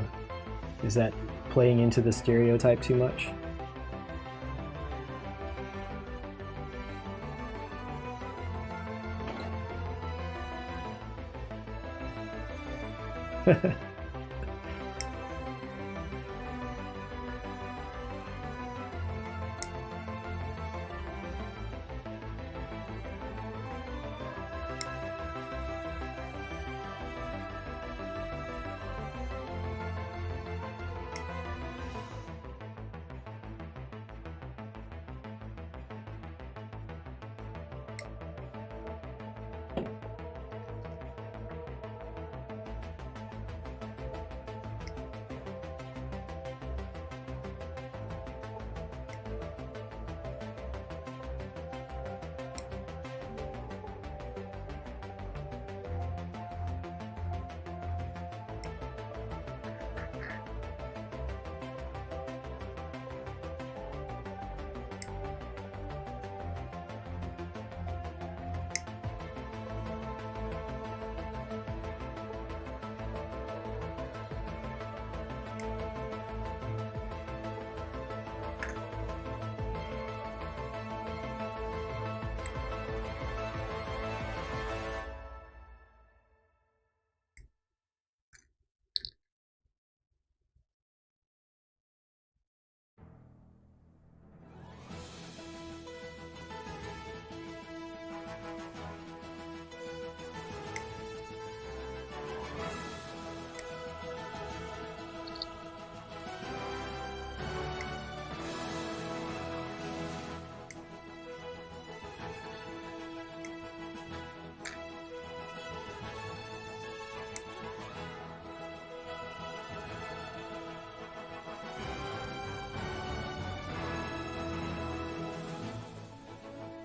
Is that playing into the stereotype too much?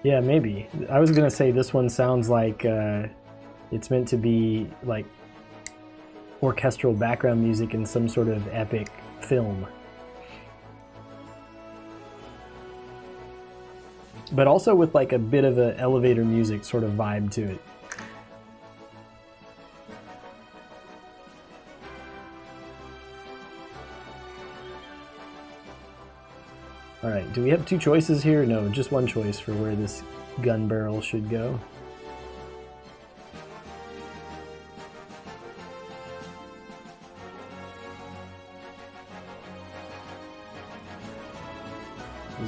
Yeah, maybe. I was gonna say this one sounds like it's meant to be like orchestral background music in some sort of epic film. But also with like a bit of an elevator music sort of vibe to it. Alright, do we have two choices here? No, just one choice for where this gun barrel should go.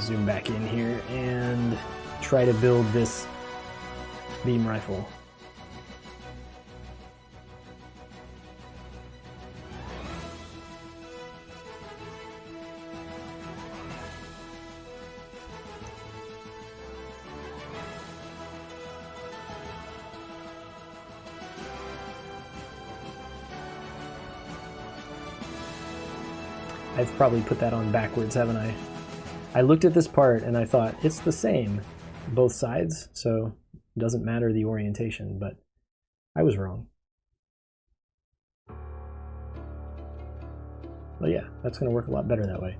Zoom back in here and try to build this beam rifle. I've probably put that on backwards, haven't I? I looked at this part and I thought, it's the same, both sides, so it doesn't matter the orientation, but I was wrong. Well, yeah, that's going to work a lot better that way.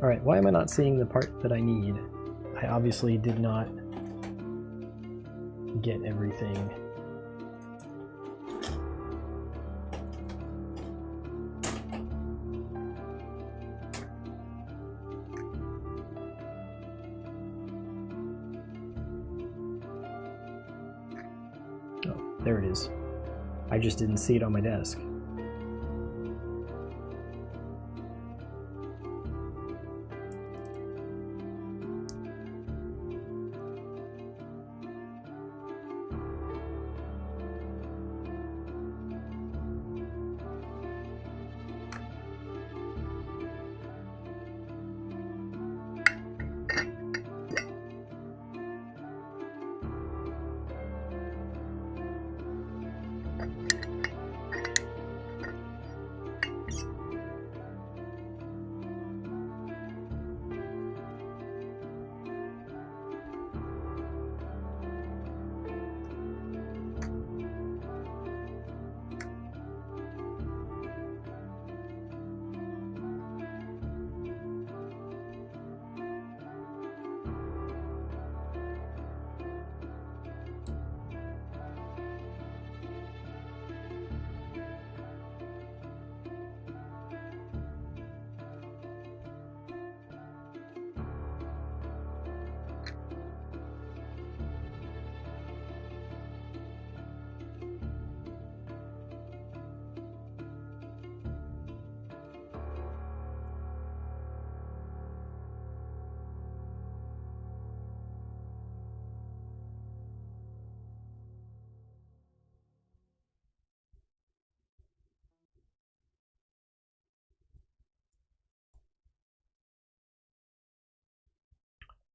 Alright, why am I not seeing the part that I need? I obviously did not get everything. Oh, there it is. I just didn't see it on my desk.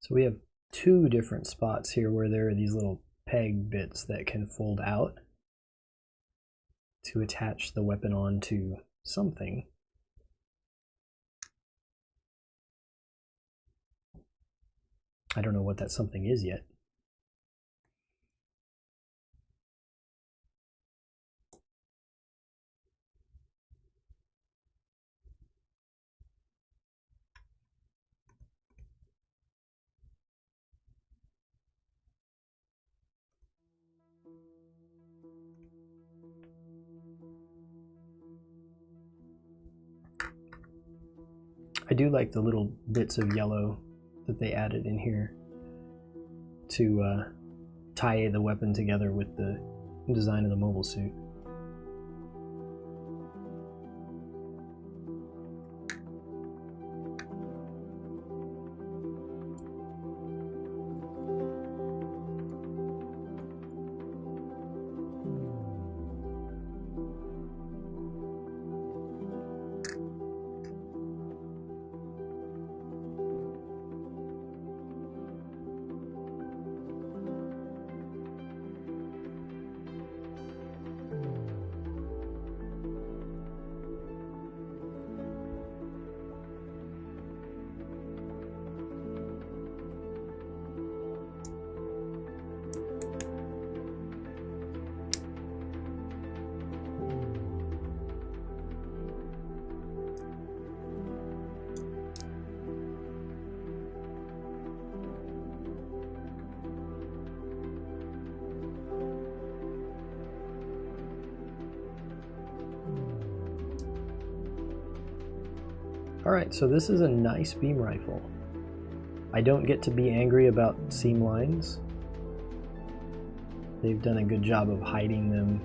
So we have two different spots here where there are these little peg bits that can fold out to attach the weapon onto something. I don't know what that something is yet. I do like the little bits of yellow that they added in here to tie the weapon together with the design of the mobile suit. Alright, so this is a nice beam rifle. I don't get to be angry about seam lines. They've done a good job of hiding them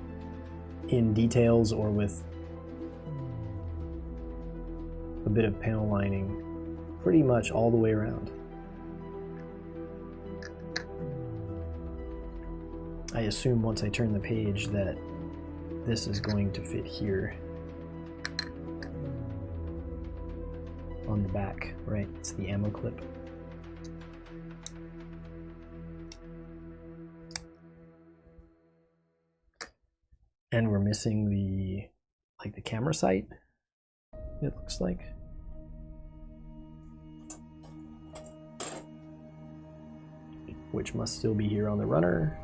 in details or with a bit of panel lining pretty much all the way around. I assume once I turn the page that this is going to fit here. On the back, right? It's the ammo clip. And we're missing the camera sight, it looks like. Which must still be here on the runner.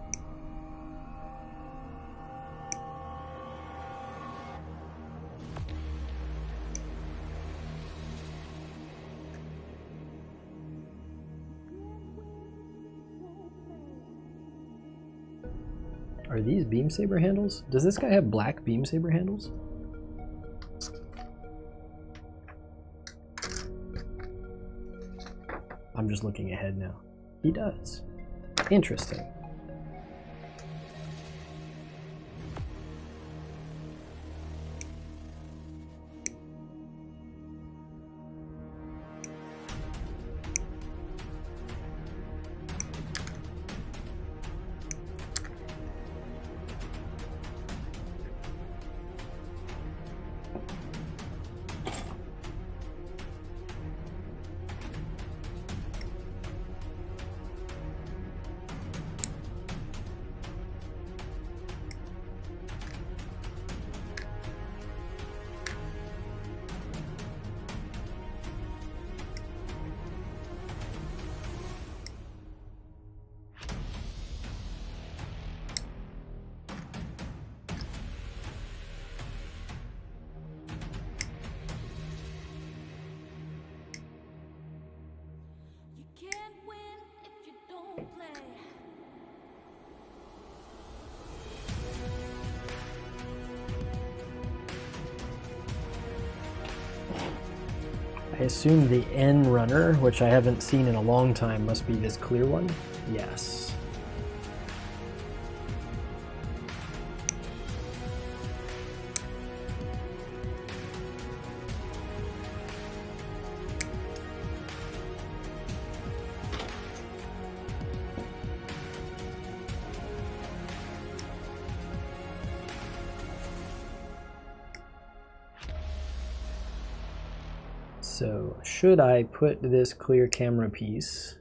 Are these beam saber handles? Does this guy have black beam saber handles? I'm just looking ahead now. He does. Interesting. I assume the N runner, which I haven't seen in a long time, must be this clear one. Yes. So should I put this clear camera piece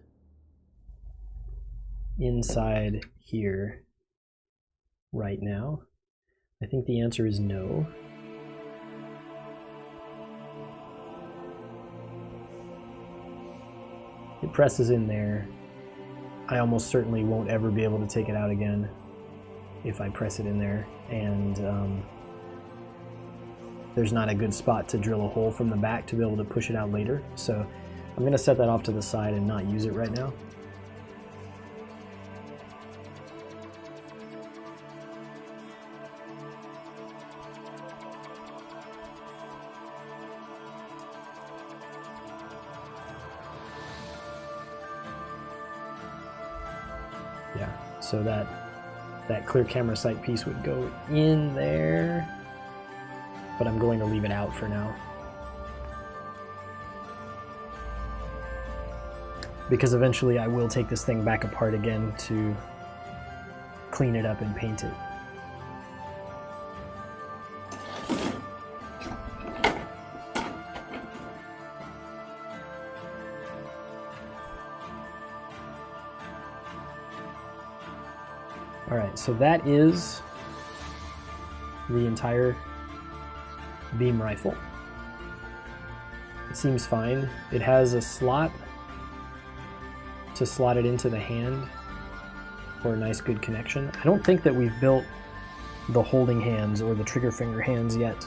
inside here right now? I think the answer is no. It presses in there. I almost certainly won't ever be able to take it out again if I press it in there, and there's not a good spot to drill a hole from the back to be able to push it out later. So I'm going to set that off to the side and not use it right now. Yeah, so that clear camera sight piece would go in there, but I'm going to leave it out for now. Because eventually I will take this thing back apart again to clean it up and paint it. Alright, so that is the entire beam rifle. It seems fine. It has a slot to slot it into the hand for a nice good connection. I don't think that we've built the holding hands or the trigger finger hands yet.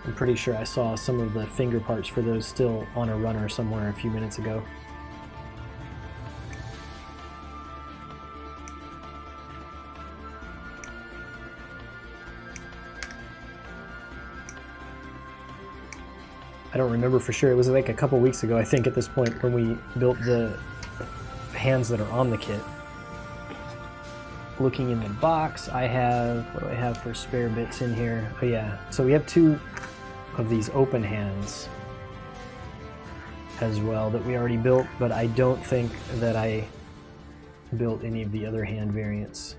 I'm pretty sure I saw some of the finger parts for those still on a runner somewhere a few minutes ago. I don't remember for sure. It was like a couple weeks ago, I think, at this point, when we built the hands that are on the kit. Looking in the box, I have, what do I have for spare bits in here? Oh yeah, so we have two of these open hands as well that we already built, but I don't think that I built any of the other hand variants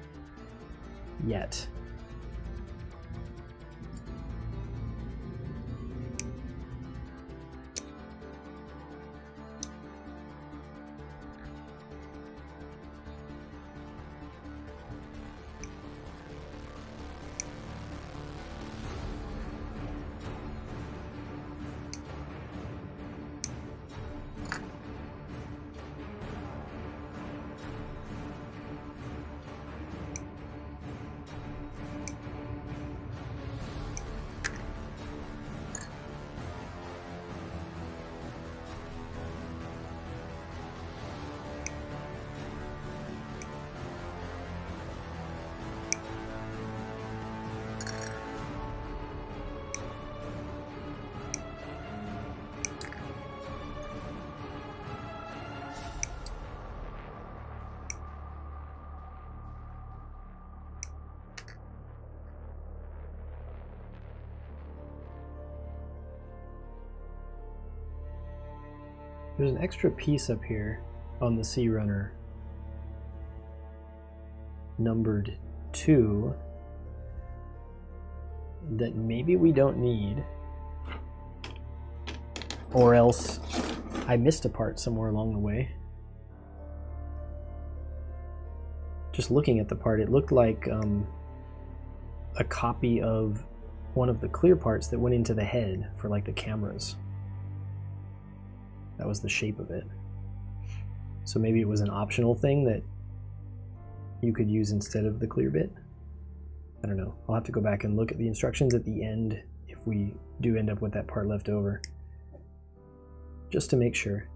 yet. There's an extra piece up here on the C runner, numbered 2, that maybe we don't need, or else I missed a part somewhere along the way. Just looking at the part, it looked like a copy of one of the clear parts that went into the head for like the cameras. That was the shape of it. So maybe it was an optional thing that you could use instead of the clear bit. I don't know. I'll have to go back and look at the instructions at the end if we do end up with that part left over, just to make sure.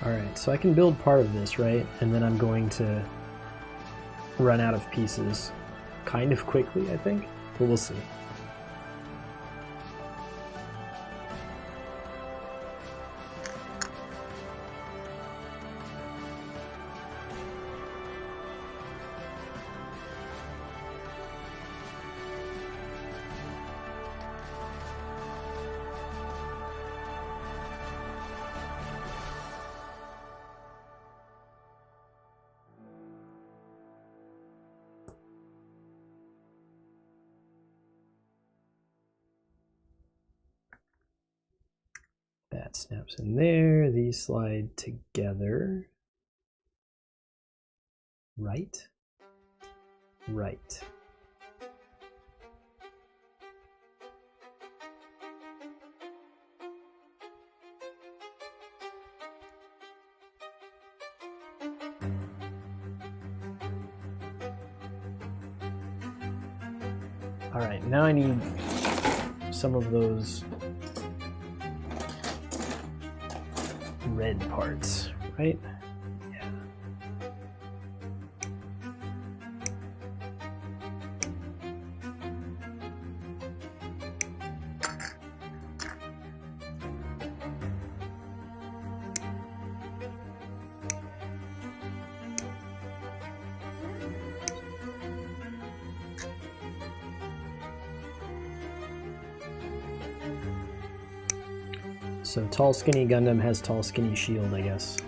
Alright, so I can build part of this, right? And then I'm going to run out of pieces kind of quickly, I think, but we'll see. That snaps in there, these slide together. Right? Right. All right, now I need some of those red parts, right? Yeah. So tall skinny Gundam has tall skinny shield, I guess.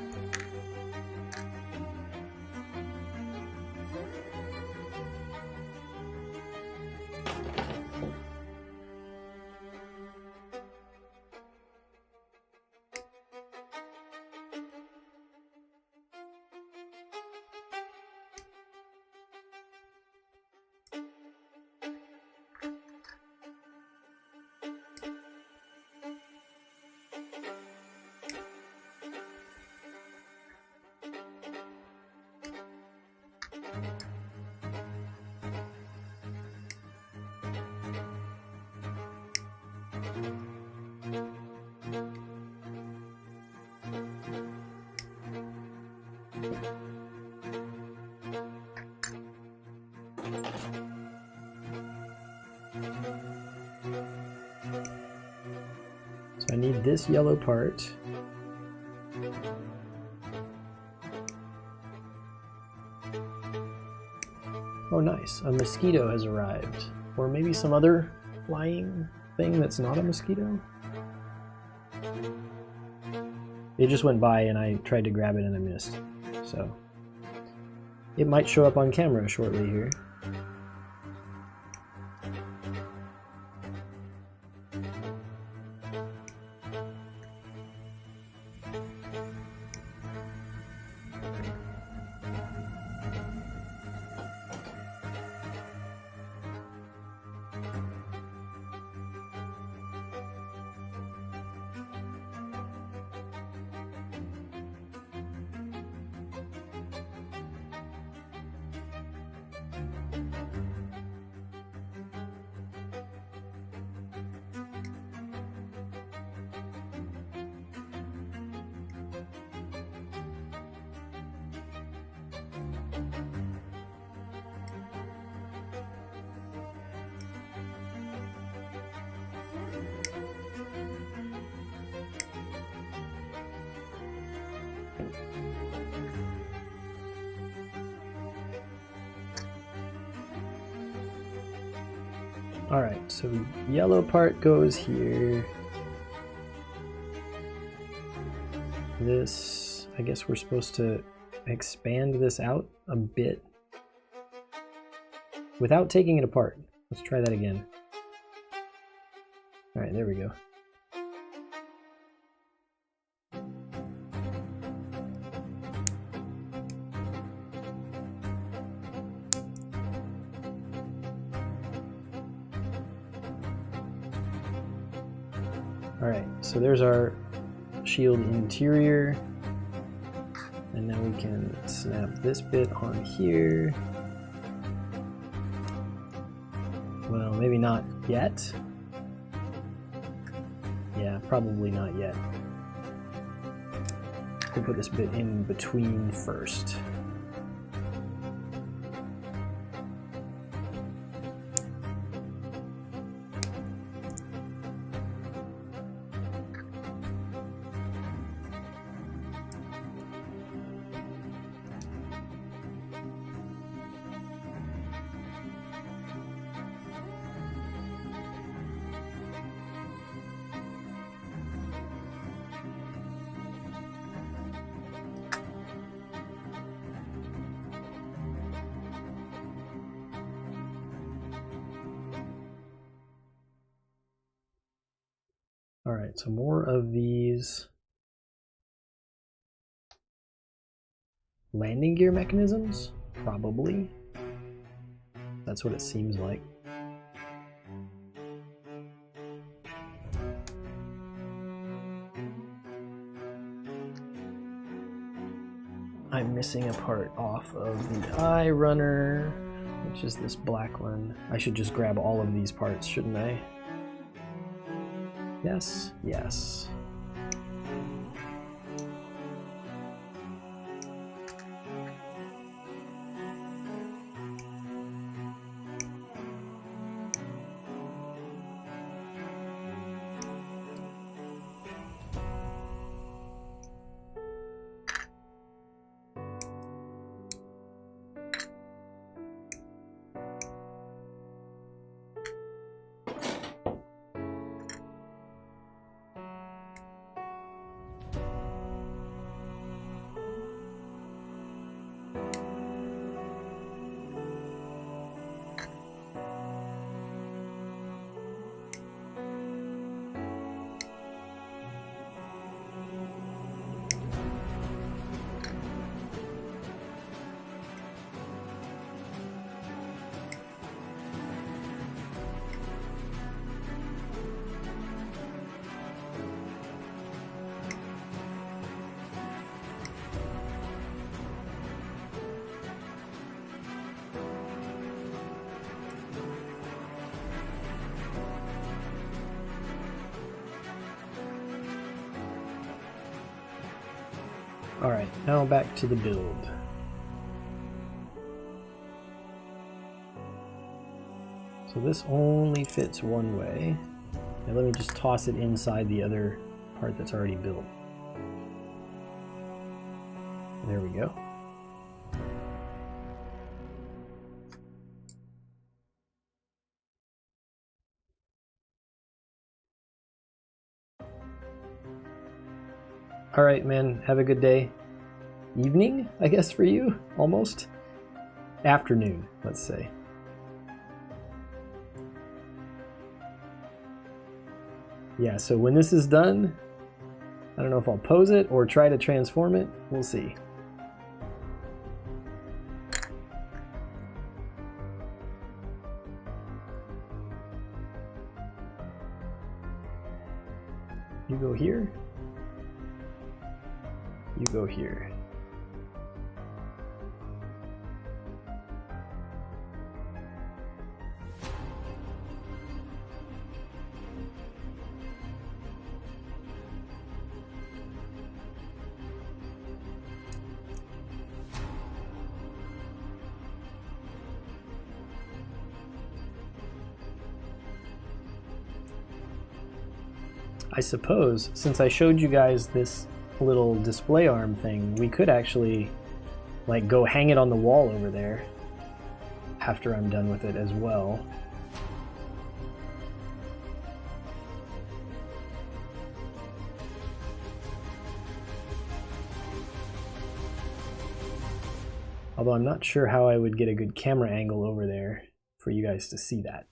I need this yellow part. Oh nice, a mosquito has arrived. Or maybe some other flying thing that's not a mosquito? It just went by and I tried to grab it and I missed. So it might show up on camera shortly here. Alright, so the yellow part goes here. This, I guess we're supposed to expand this out a bit without taking it apart. Let's try that again. Alright, there we go. Alright, so there's our shield interior, and now we can snap this bit on here. Well, maybe not yet. Yeah, probably not yet. We'll put this bit in between first. Alright, so more of these landing gear mechanisms? Probably. That's what it seems like. I'm missing a part off of the eye runner, which is this black one. I should just grab all of these parts, shouldn't I? Yes, yes. Alright, now back to the build. So this only fits one way. Now let me just toss it inside the other part that's already built. There we go. All right, man, have a good day. Evening, I guess, for you, almost. Afternoon, let's say. Yeah, so when this is done, I don't know if I'll pose it or try to transform it. We'll see. You go here. You go here. I suppose, since I showed you guys this little display arm thing, we could actually like go hang it on the wall over there after I'm done with it as well. Although I'm not sure how I would get a good camera angle over there for you guys to see that.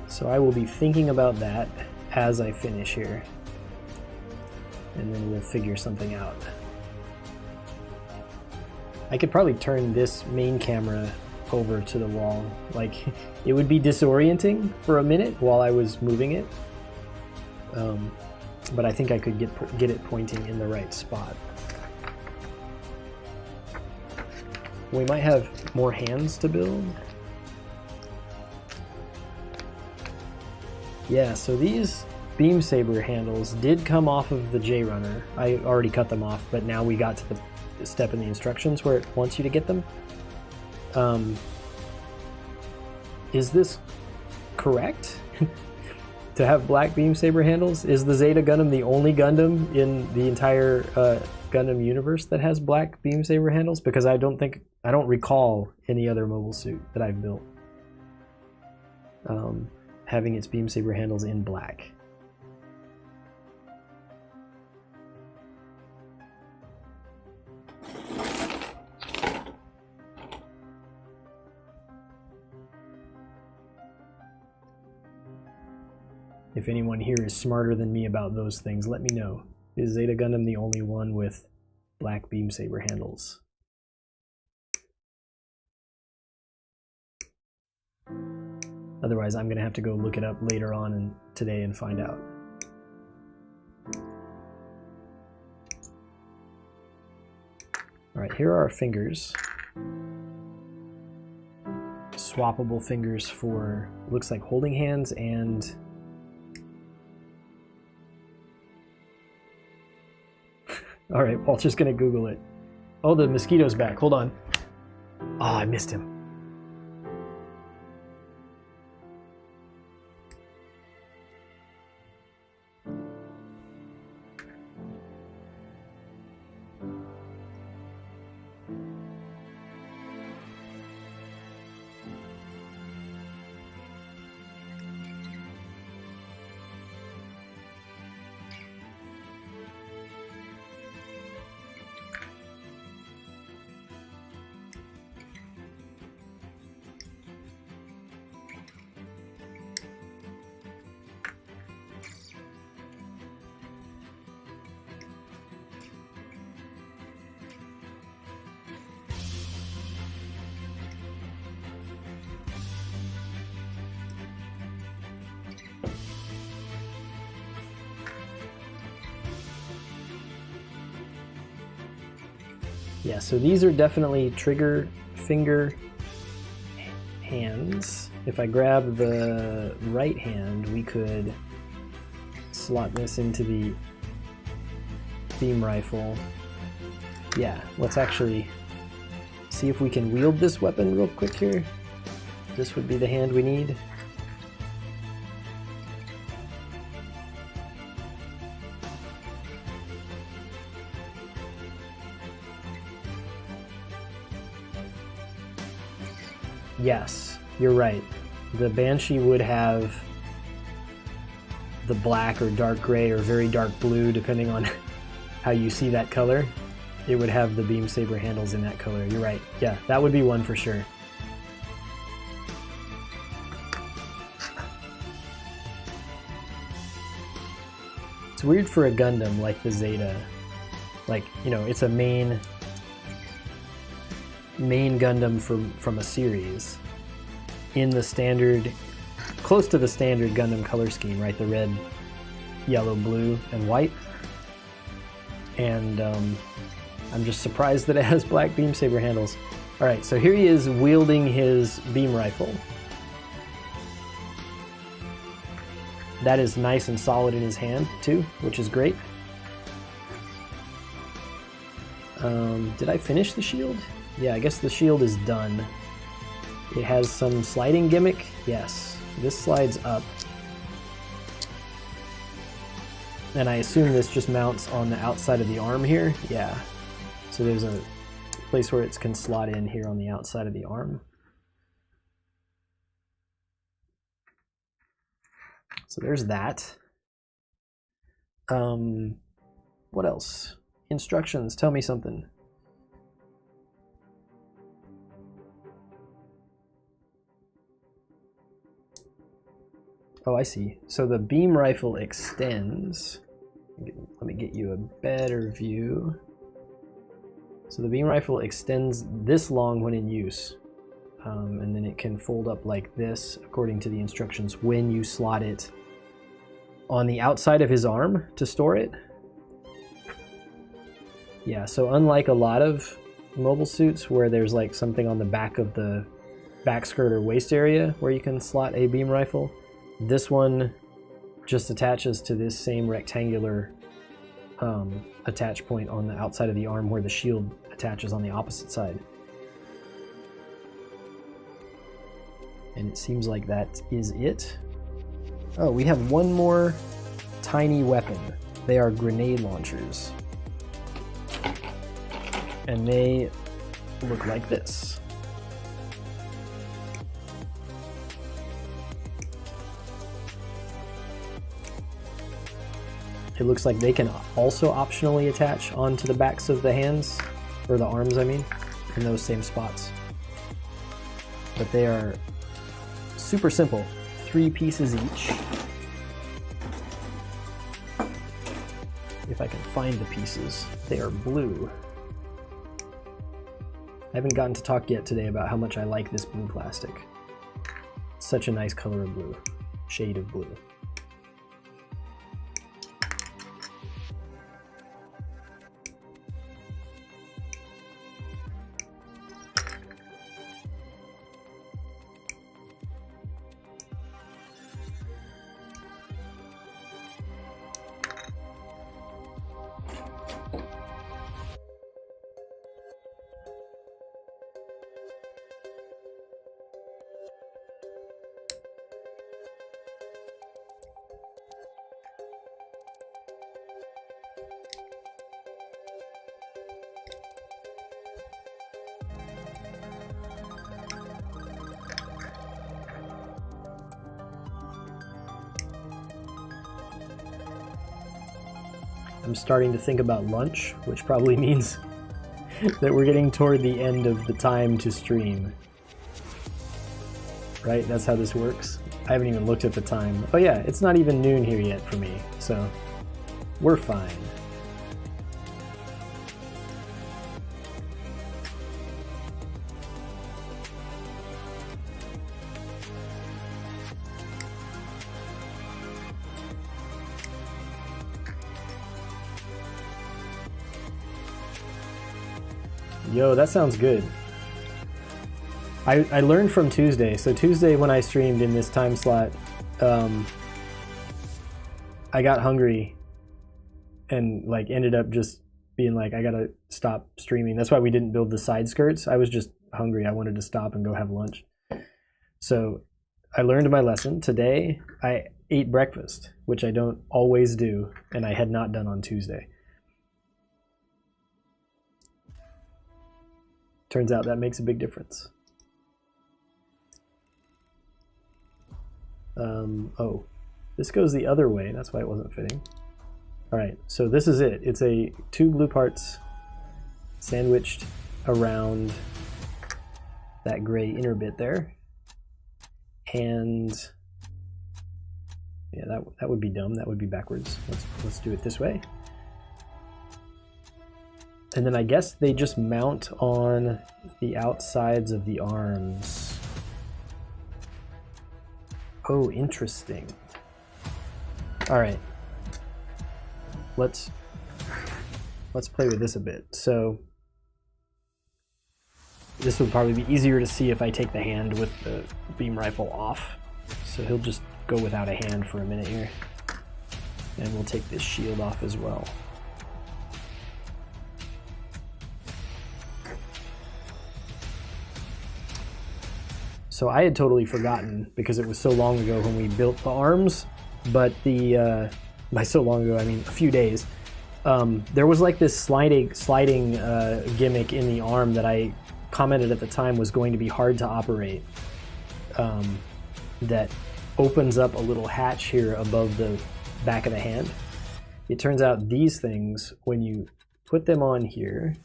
So I will be thinking about that as I finish here, and then we'll figure something out. I could probably turn this main camera over to the wall. Like, it would be disorienting for a minute while I was moving it, but I think I could get it pointing in the right spot. We might have more hands to build. Yeah, so these beam saber handles did come off of the J-Runner. I already cut them off, but now we got to the step in the instructions where it wants you to get them. Is this correct? To have black beam saber handles? Is the Zeta Gundam the only Gundam in the entire Gundam universe that has black beam saber handles? Because I don't recall any other mobile suit that I've built having its beam saber handles in black. If anyone here is smarter than me about those things, let me know. Is Zeta Gundam the only one with black beam saber handles? Otherwise, I'm going to have to go look it up later on today and find out. All right, here are our fingers. Swappable fingers for, looks like holding hands and... All right, Walter's going to Google it. Oh, the mosquito's back. Hold on. Oh, I missed him. Yeah, so these are definitely trigger finger hands. If I grab the right hand, we could slot this into the beam rifle Yeah, let's actually see if we can wield this weapon real quick here. This would be the hand we need. Yes, you're right. The Banshee would have the black or dark gray or very dark blue, depending on how you see that color. It would have the beam saber handles in that color. You're right. Yeah, that would be one for sure. It's weird for a Gundam like the Zeta. Like, you know, it's a main Gundam from a series in the standard, close to the standard Gundam color scheme, right? The red, yellow, blue, and white. And I'm just surprised that it has black beam saber handles. All right, so here he is wielding his beam rifle. That is nice and solid in his hand too, which is great. Did I finish the shield? Yeah, I guess the shield is done. It has some sliding gimmick. Yes, this slides up. And I assume this just mounts on the outside of the arm here. Yeah. So there's a place where it can slot in here on the outside of the arm. So there's that. What else? Instructions, tell me something. Oh, I see. So the beam rifle extends. Let me get you a better view. So the beam rifle extends this long when in use. And then it can fold up like this, according to the instructions, when you slot it on the outside of his arm to store it. Yeah, so unlike a lot of mobile suits where there's like something on the back of the back skirt or waist area where you can slot a beam rifle, this one just attaches to this same rectangular attach point on the outside of the arm where the shield attaches on the opposite side. And it seems like that is it. Oh, we have one more tiny weapon. They are grenade launchers. And they look like this. It looks like they can also optionally attach onto the backs of the hands, or the arms I mean, in those same spots. But they are super simple, 3 pieces each. If I can find the pieces, they are blue. I haven't gotten to talk yet today about how much I like this blue plastic. Such a nice color of blue, shade of blue. I'm starting to think about lunch, which probably means that we're getting toward the end of the time to stream. Right? That's how this works? I haven't even looked at the time. Oh yeah, it's not even noon here yet for me, so we're fine. Yo, that sounds good. I learned from Tuesday. So Tuesday when I streamed in this time slot, I got hungry and like ended up just being like, I gotta stop streaming. That's why we didn't build the side skirts. I was just hungry. I wanted to stop and go have lunch. So I learned my lesson. Today I ate breakfast, which I don't always do, and I had not done on Tuesday. Turns out that makes a big difference. Oh, this goes the other way. That's why it wasn't fitting. All right, so this is it. It's a 2 blue parts sandwiched around that gray inner bit there. And yeah, that would be dumb. That would be backwards. Let's do it this way. And then I guess they just mount on the outsides of the arms. Oh, interesting. All right. Let's play with this a bit. So this would probably be easier to see if I take the hand with the beam rifle off. So he'll just go without a hand for a minute here. And we'll take this shield off as well. So I had totally forgotten because it was so long ago when we built the arms, but by so long ago I mean a few days, there was like this sliding gimmick in the arm that I commented at the time was going to be hard to operate, that opens up a little hatch here above the back of the hand. It turns out these things, when you put them on here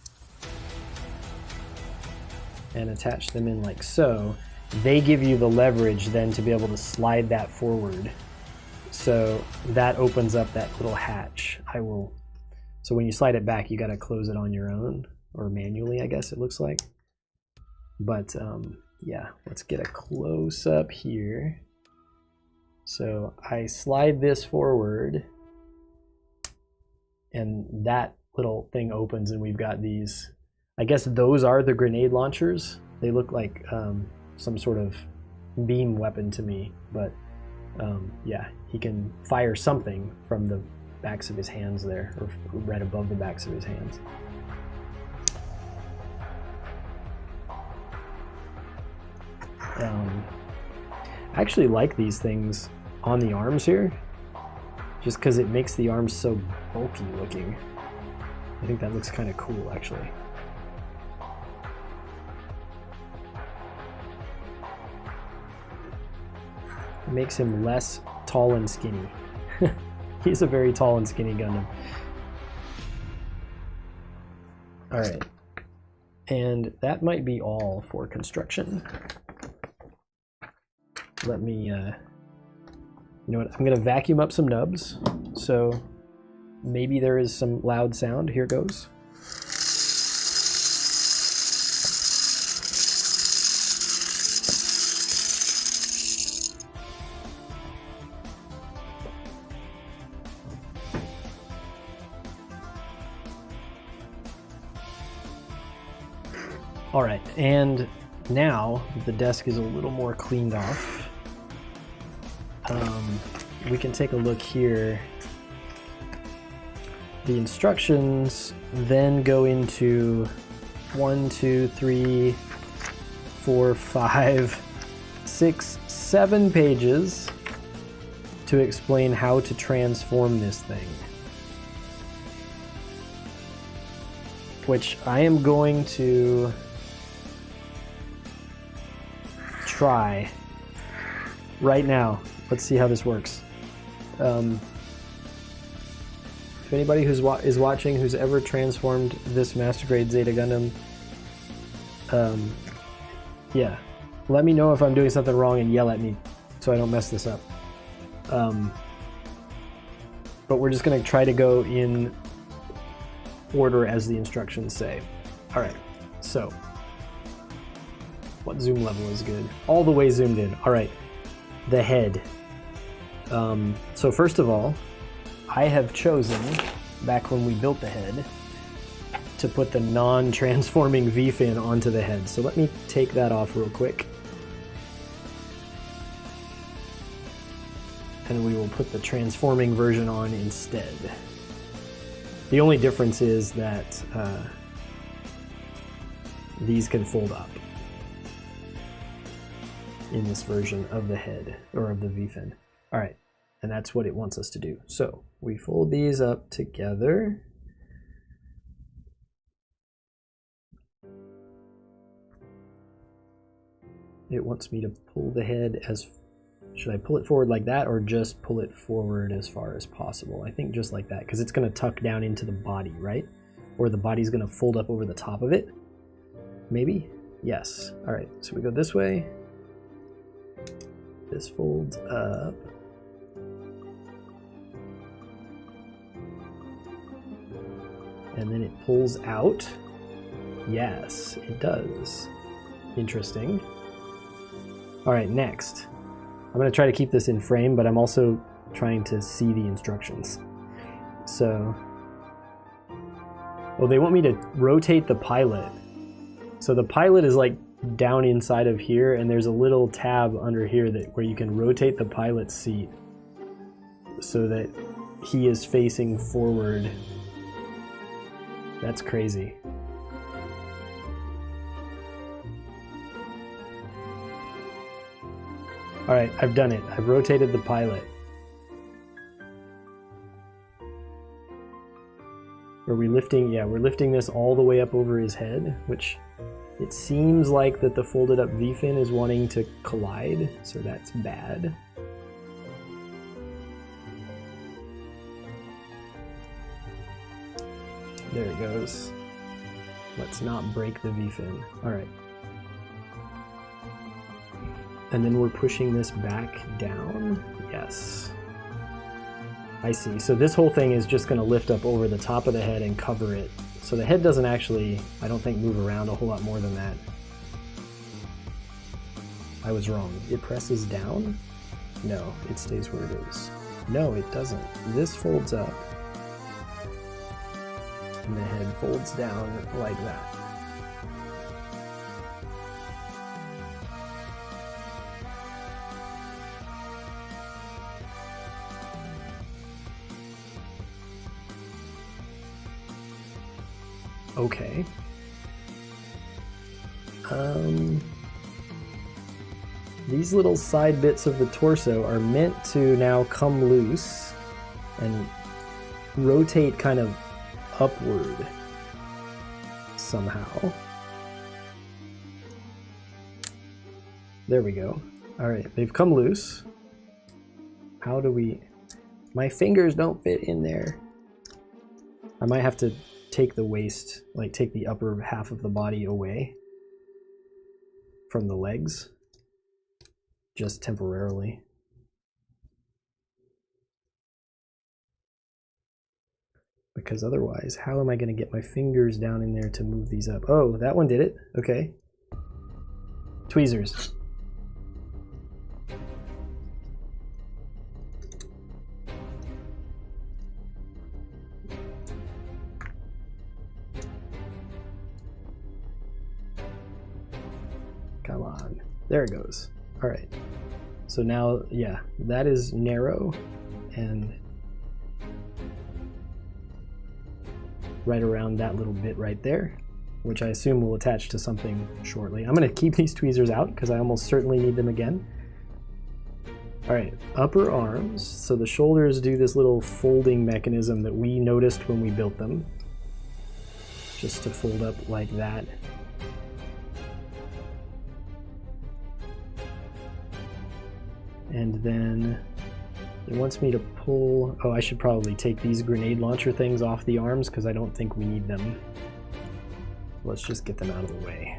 and attach them in like so, they give you the leverage then to be able to slide that forward. So that opens up that little hatch. So when you slide it back, you got to close it on your own, or manually, I guess it looks like. But yeah, let's get a close up here. So I slide this forward and that little thing opens and we've got these, I guess those are the grenade launchers. They look like some sort of beam weapon to me, but yeah, he can fire something from the backs of his hands there, or right above the backs of his hands. I actually like these things on the arms here, just because it makes the arms so bulky looking. I think that looks kind of cool, actually. It makes him less tall and skinny. He's a very tall and skinny Gundam. All right, and that might be all for construction. Let me, you know what, I'm gonna vacuum up some nubs, so maybe there is some loud sound. Here goes. All right, and now the desk is a little more cleaned off. We can take a look here. The instructions then go into 1, 2, 3, 4, 5, 6, 7 pages to explain how to transform this thing. Which I am going to try right now. Let's see how this works. If anybody is watching who's ever transformed this Master Grade Zeta Gundam, yeah, let me know if I'm doing something wrong and yell at me so I don't mess this up. But we're just gonna try to go in order as the instructions say. All right, so what zoom level is good? All the way zoomed in. All right, the head. So first of all, I have chosen, back when we built the head, to put the non-transforming V-fin onto the head. So let me take that off real quick. And we will put the transforming version on instead. The only difference is that these can fold up in this version of the head, or of the V-fin. All right, and that's what it wants us to do. So we fold these up together. It wants me to pull the head as, should I pull it forward like that, or just pull it forward as far as possible? I think just like that, because it's going to tuck down into the body, right? Or the body's going to fold up over the top of it. Maybe? Yes. All right, so we go this way. This folds up. And then it pulls out. Yes, it does. Interesting. All right, next. I'm going to try to keep this in frame, but I'm also trying to see the instructions. So, oh, they want me to rotate the pilot. So the pilot is like down inside of here, and there's a little tab under here that where you can rotate the pilot seat so that he is facing forward. That's crazy. All right, I've done it. I've rotated the pilot. Are we lifting? Yeah, we're lifting this all the way up over his head, which it seems like that the folded up V-fin is wanting to collide, so that's bad. There it goes. Let's not break the V-fin. All right. And then we're pushing this back down. Yes. I see. So this whole thing is just going to lift up over the top of the head and cover it. So the head doesn't actually, I don't think, move around a whole lot more than that. I was wrong. It presses down? No, it stays where it is. No, it doesn't. This folds up. And the head folds down like that. Okay. These little side bits of the torso are meant to now come loose and rotate kind of upward somehow. There we go. All right, they've come loose. How do we... My fingers don't fit in there. I might have to take the waist, like take the upper half of the body away from the legs, just temporarily. Because otherwise, how am I going to get my fingers down in there to move these up? Oh, that one did it. Okay. Tweezers. Come on. There it goes. All right. So now, yeah, that is narrow and right around that little bit right there, which I assume will attach to something shortly. I'm going to keep these tweezers out because I almost certainly need them again. All right, upper arms. So the shoulders do this little folding mechanism that we noticed when we built them, just to fold up like that. And then it wants me to pull... Oh, I should probably take these grenade launcher things off the arms because I don't think we need them. Let's just get them out of the way.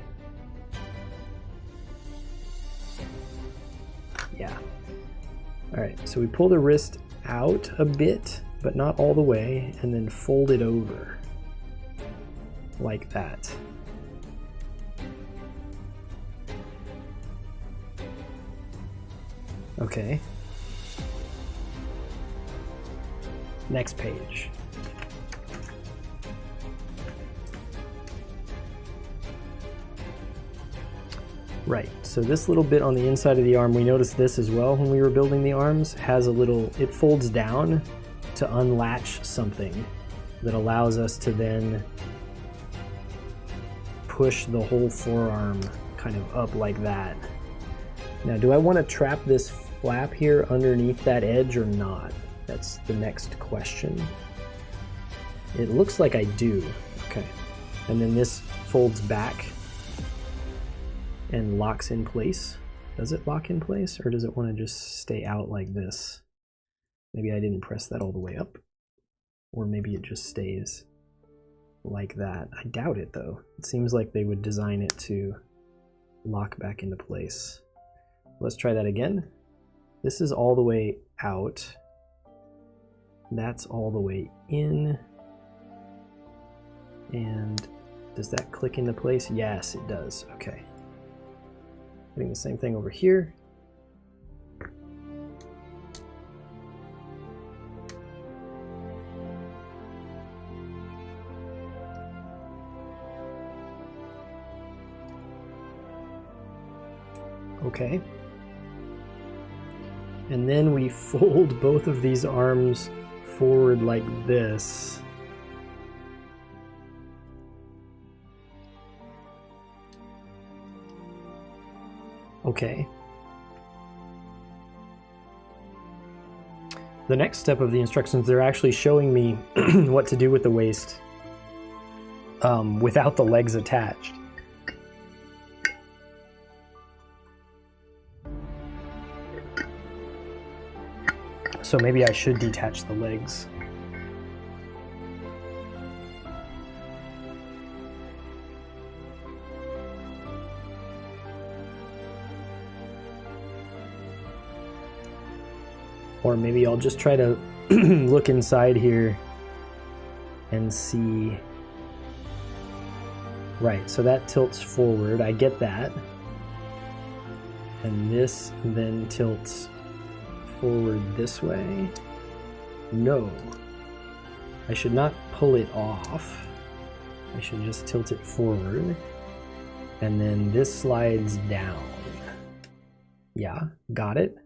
Yeah. All right, so we pull the wrist out a bit, but not all the way, and then fold it over like that. Okay. Next page. Right, so this little bit on the inside of the arm, we noticed this as well when we were building the arms, has a little, it folds down to unlatch something that allows us to then push the whole forearm kind of up like that. Now, do I want to trap this flap here underneath that edge or not? That's the next question. It looks like I do. Okay. And then this folds back and locks in place. Does it lock in place, or does it want to just stay out like this? Maybe I didn't press that all the way up. Or maybe it just stays like that. I doubt it though. It seems like they would design it to lock back into place. Let's try that again. This is all the way out. That's all the way in. And does that click into place? Yes, it does. Okay. Doing the same thing over here. Okay. And then we fold both of these arms forward like this. Okay. The next step of the instructions, they're actually showing me what to do with the waist without the legs attached. So maybe I should detach the legs. Or maybe I'll just try to look inside here and see. Right, so that tilts forward, I get that. And this then tilts forward this way. No, I should not pull it off. I should just tilt it forward. And then this slides down. Yeah, got it.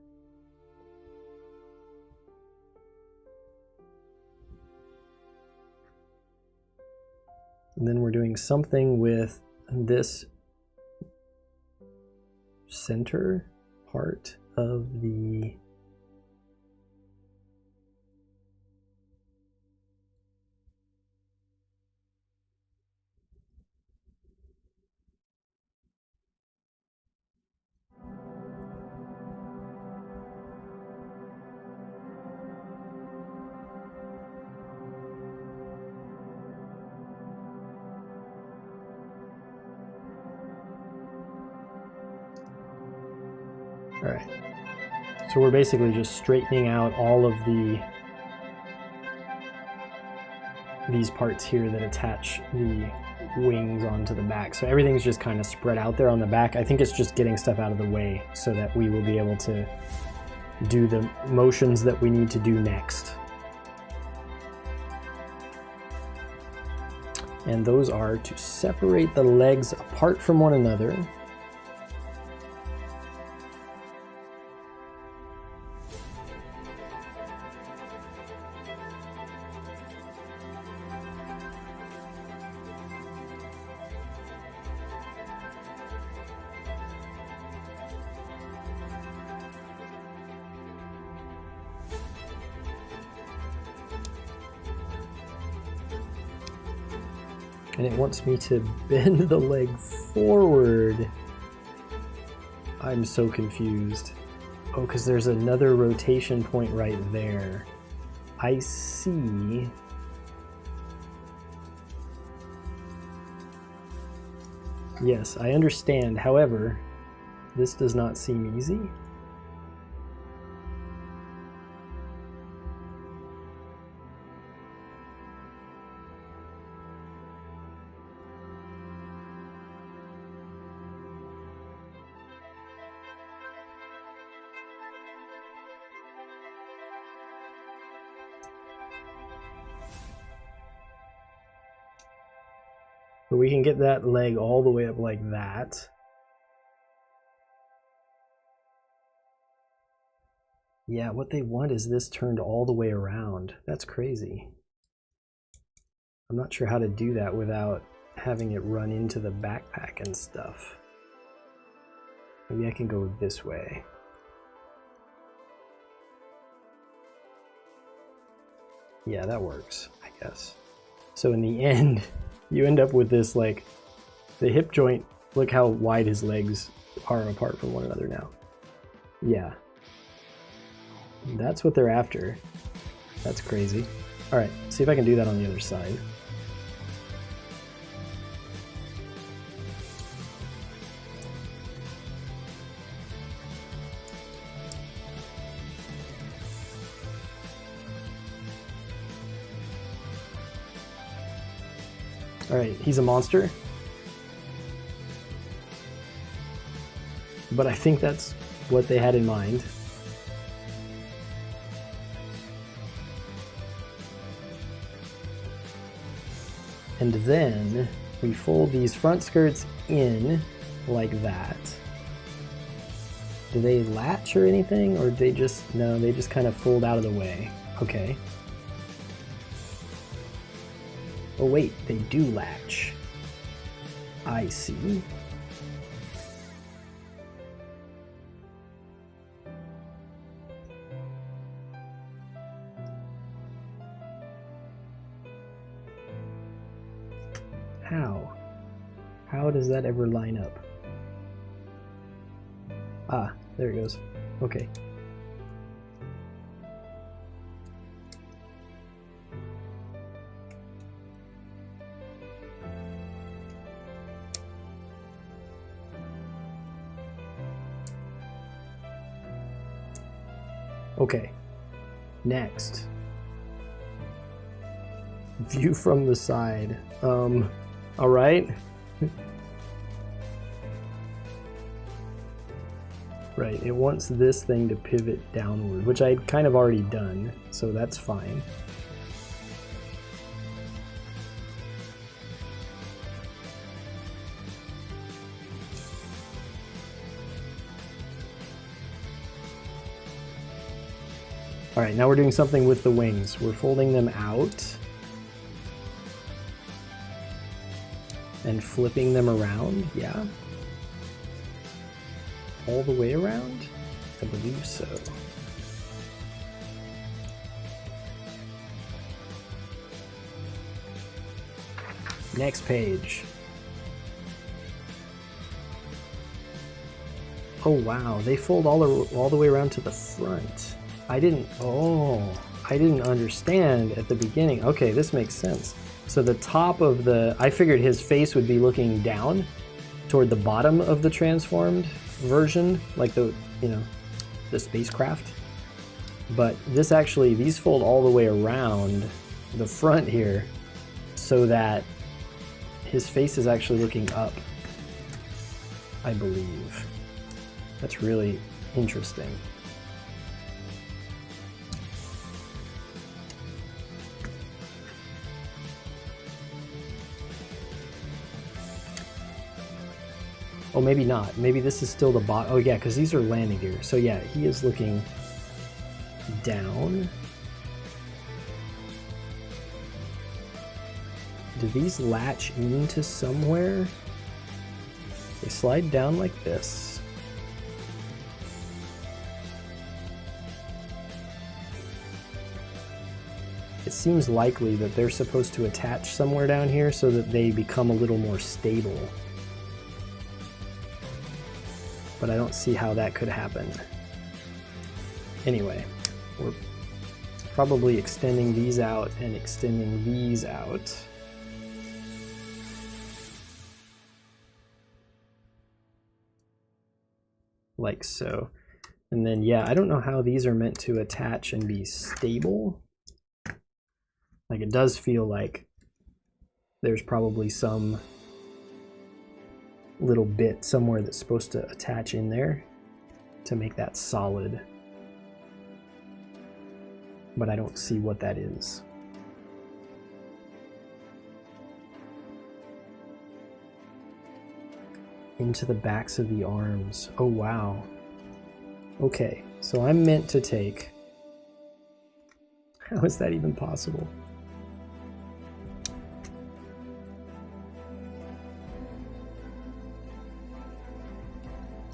And then we're doing something with this center part of the All right, so we're basically just straightening out all of these parts here that attach the wings onto the back. So everything's just kind of spread out there on the back. I think it's just getting stuff out of the way so that we will be able to do the motions that we need to do next. And those are to separate the legs apart from one another. And it wants me to bend the leg forward. I'm so confused. Oh, because there's another rotation point right there. I see. Yes, I understand. However, this does not seem easy. But we can get that leg all the way up like that. Yeah, what they want is this turned all the way around. That's crazy. I'm not sure how to do that without having it run into the backpack and stuff. Maybe I can go this way. Yeah, that works, I guess. So in the end, you end up with this, like, the hip joint, look how wide his legs are apart from one another now. Yeah. That's what they're after. That's crazy. Alright, see if I can do that on the other side. Alright, he's a monster. But I think that's what they had in mind. And then we fold these front skirts in like that. Do they latch or anything, or they just, no, they just kind of fold out of the way. Okay. Oh wait, they do latch. I see. How? How does that ever line up? Ah, there it goes. Okay. Okay. Next. View from the side. All right. Right, it wants this thing to pivot downward, which I'd kind of already done, so that's fine. All right, now we're doing something with the wings. We're folding them out and flipping them around, yeah. All the way around? I believe so. Next page. Oh wow, they fold all the way around to the front. I didn't understand at the beginning. Okay, this makes sense. So the top of the, I figured his face would be looking down toward the bottom of the transformed version, like the, you know, the spacecraft. But this actually, these fold all the way around the front here so that his face is actually looking up, I believe. That's really interesting. Oh, maybe not. Maybe this is still the bottom. Oh yeah, because these are landing gear. So yeah, he is looking down. Do these latch into somewhere? They slide down like this. It seems likely that they're supposed to attach somewhere down here so that they become a little more stable. But I don't see how that could happen. Anyway, we're probably extending these out and extending these out. Like so. And then, yeah, I don't know how these are meant to attach and be stable. Like, it does feel like there's probably some little bit somewhere that's supposed to attach in there to make that solid. But I don't see what that is. Into the backs of the arms. Oh wow. Okay, so I'm meant to take... How is that even possible?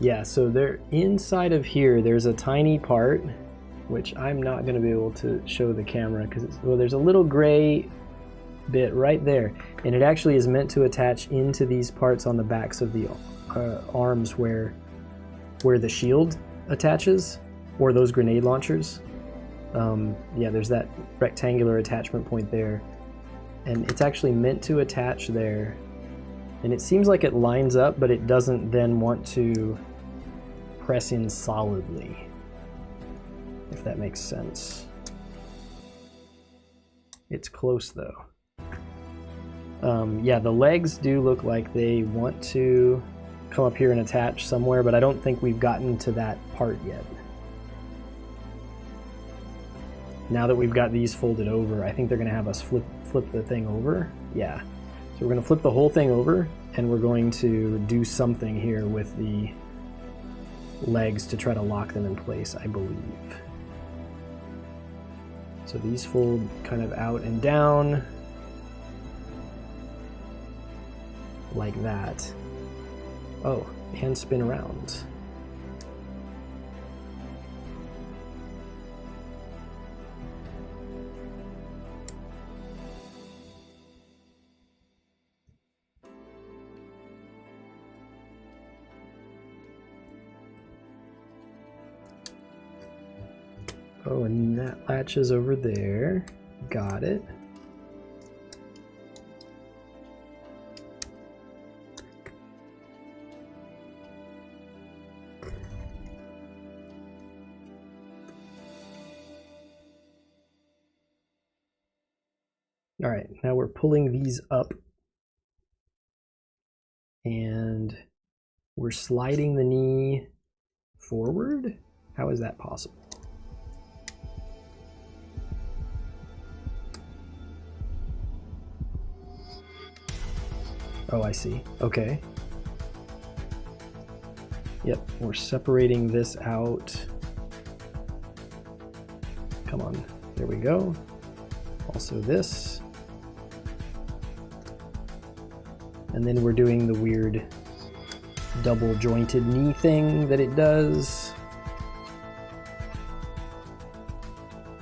Yeah, so there inside of here, there's a tiny part, which I'm not going to be able to show the camera because well, there's a little gray bit right there, and it actually is meant to attach into these parts on the backs of the arms where the shield attaches, or those grenade launchers. Yeah, there's that rectangular attachment point there, and it's actually meant to attach there, and it seems like it lines up, but it doesn't then want to press in solidly, if that makes sense. It's close though. Yeah, the legs do look like they want to come up here and attach somewhere, but I don't think we've gotten to that part yet. Now that we've got these folded over, I think they're going to have us flip the thing over. Yeah. So we're going to flip the whole thing over, and we're going to do something here with the legs to try to lock them in place, I believe. So these fold kind of out and down like that. Oh, and spin around. Oh, and that latches over there. Got it. All right, now we're pulling these up and we're sliding the knee forward. How is that possible? Oh, I see. Okay. Yep, we're separating this out. Come on, there we go. Also this. And then we're doing the weird double jointed knee thing that it does,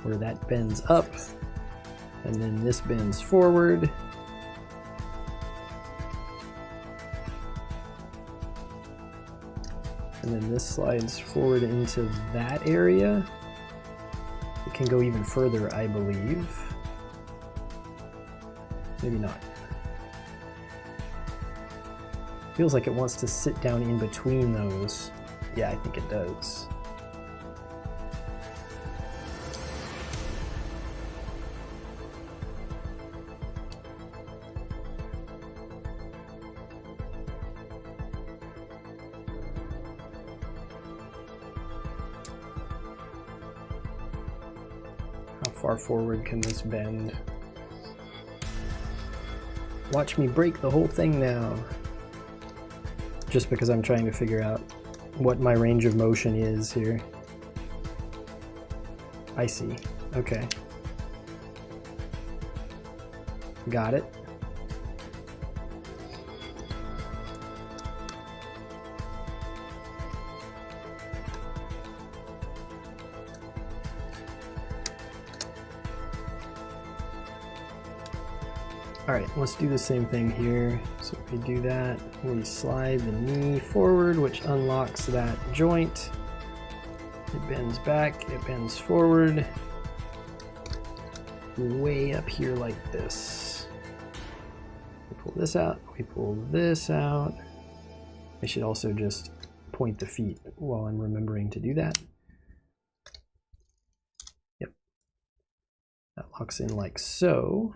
where that bends up and then this bends forward. And then this slides forward into that area. It can go even further, I believe. Maybe not. Feels like it wants to sit down in between those. Yeah, I think it does. How far forward can this bend? Watch me break the whole thing now. Just because I'm trying to figure out what my range of motion is here. I see. Okay. Got it. All right, let's do the same thing here. So we do that, we slide the knee forward, which unlocks that joint. It bends back, it bends forward. Way up here like this. We pull this out, we pull this out. I should also just point the feet while I'm remembering to do that. Yep. That locks in like so.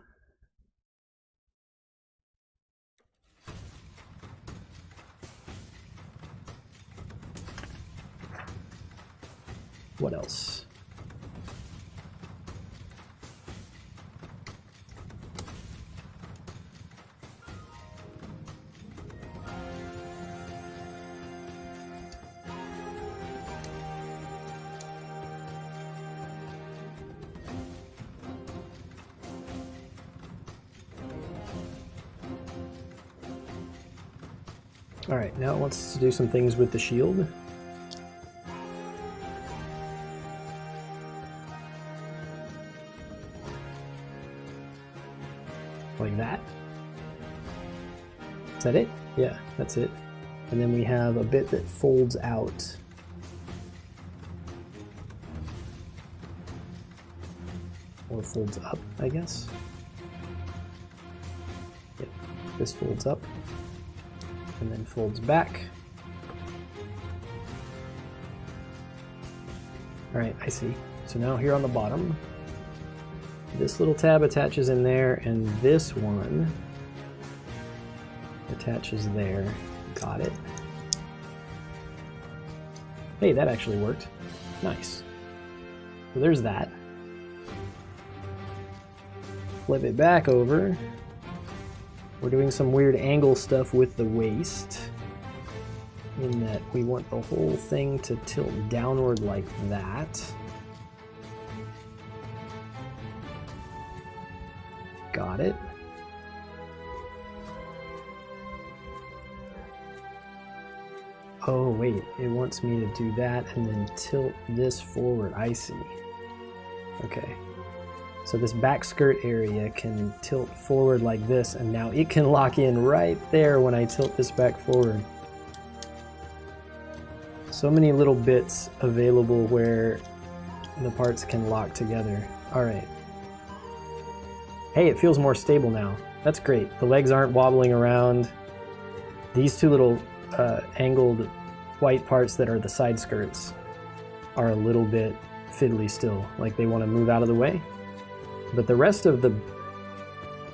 What else? All right, now it wants us to do some things with the shield. Like that. Is that it? Yeah, that's it. And then we have a bit that folds out. Or folds up, I guess. Yep, this folds up and then folds back. All right, I see. So now here on the bottom, this little tab attaches in there, and this one attaches there. Got it. Hey, that actually worked. Nice. So there's that. Flip it back over. We're doing some weird angle stuff with the waist, in that we want the whole thing to tilt downward like that. Got it. Oh wait, it wants me to do that and then tilt this forward. I see. Okay. So this back skirt area can tilt forward like this, and now it can lock in right there when I tilt this back forward. So many little bits available where the parts can lock together. All right. Hey, it feels more stable now. That's great. The legs aren't wobbling around. These two little angled white parts that are the side skirts are a little bit fiddly still, like they want to move out of the way. But the rest of the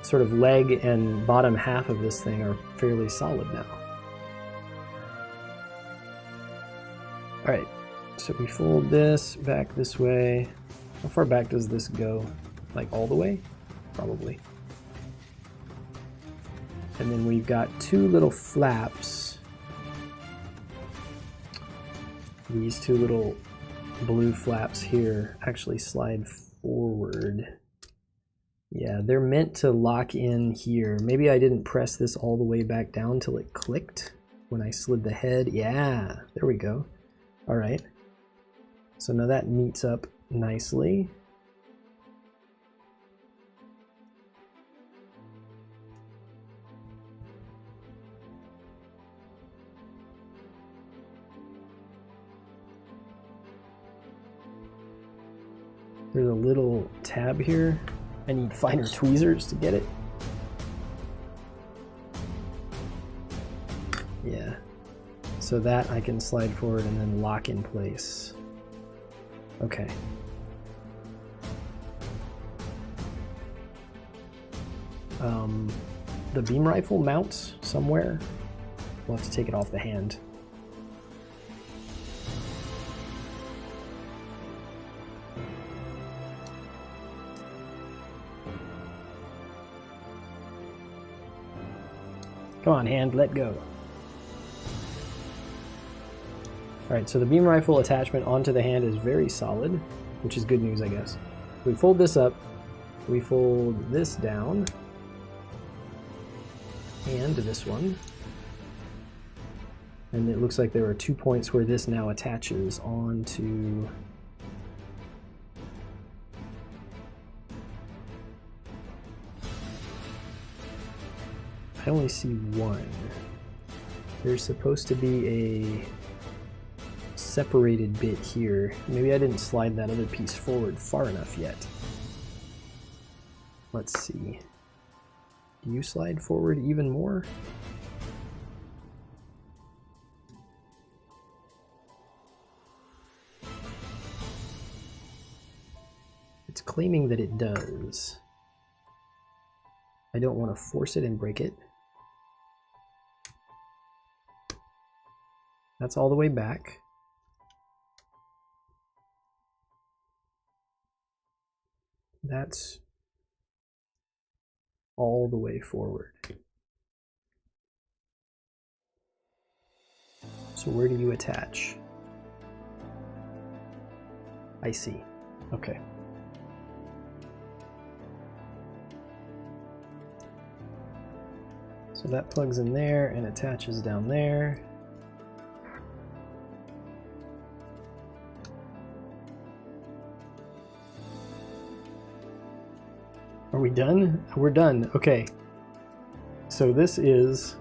sort of leg and bottom half of this thing are fairly solid now. All right, so we fold this back this way. How far back does this go? Like all the way? Probably. And then we've got two little flaps. These two little blue flaps here actually slide forward. Yeah, they're meant to lock in here. Maybe I didn't press this all the way back down till it clicked when I slid the head. Yeah, there we go. All right. So now that meets up nicely. There's a little tab here. I need finer tweezers to get it. Yeah. So that I can slide forward and then lock in place. Okay. The beam rifle mounts somewhere. We'll have to take it off the hand. Come on, hand, let go. All right, so the beam rifle attachment onto the hand is very solid, which is good news, I guess. We fold this up, we fold this down, and this one. And it looks like there are 2 points where this now attaches onto I only see one. There's supposed to be a separated bit here. Maybe I didn't slide that other piece forward far enough yet. Let's see. Do you slide forward even more? It's claiming that it does. I don't want to force it and break it. That's all the way back. That's all the way forward. So where do you attach? I see. Okay. So that plugs in there and attaches down there. Are we done? We're done. Okay. So this is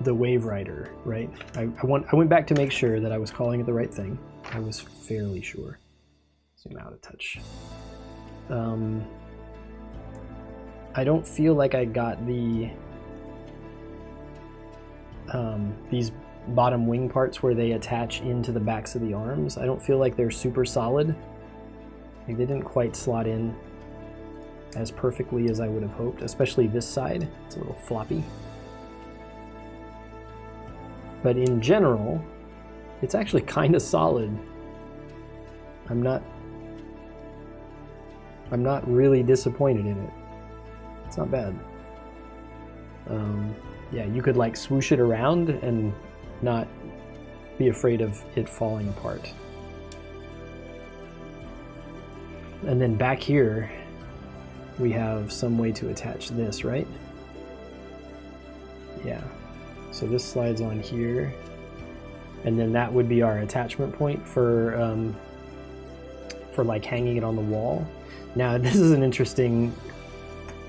the Wave Rider, right? I went back to make sure that I was calling it the right thing. I was fairly sure. Zoom out a touch. I don't feel like I got the these bottom wing parts where they attach into the backs of the arms. I don't feel like they're super solid. Like they didn't quite slot in as perfectly as I would have hoped, especially this side. It's a little floppy. But in general, it's actually kind of solid. I'm not really disappointed in it. It's not bad. Yeah, you could like swoosh it around and not be afraid of it falling apart. And then back here, we have some way to attach this, right? Yeah. So this slides on here, and then that would be our attachment point for like hanging it on the wall. Now this is an interesting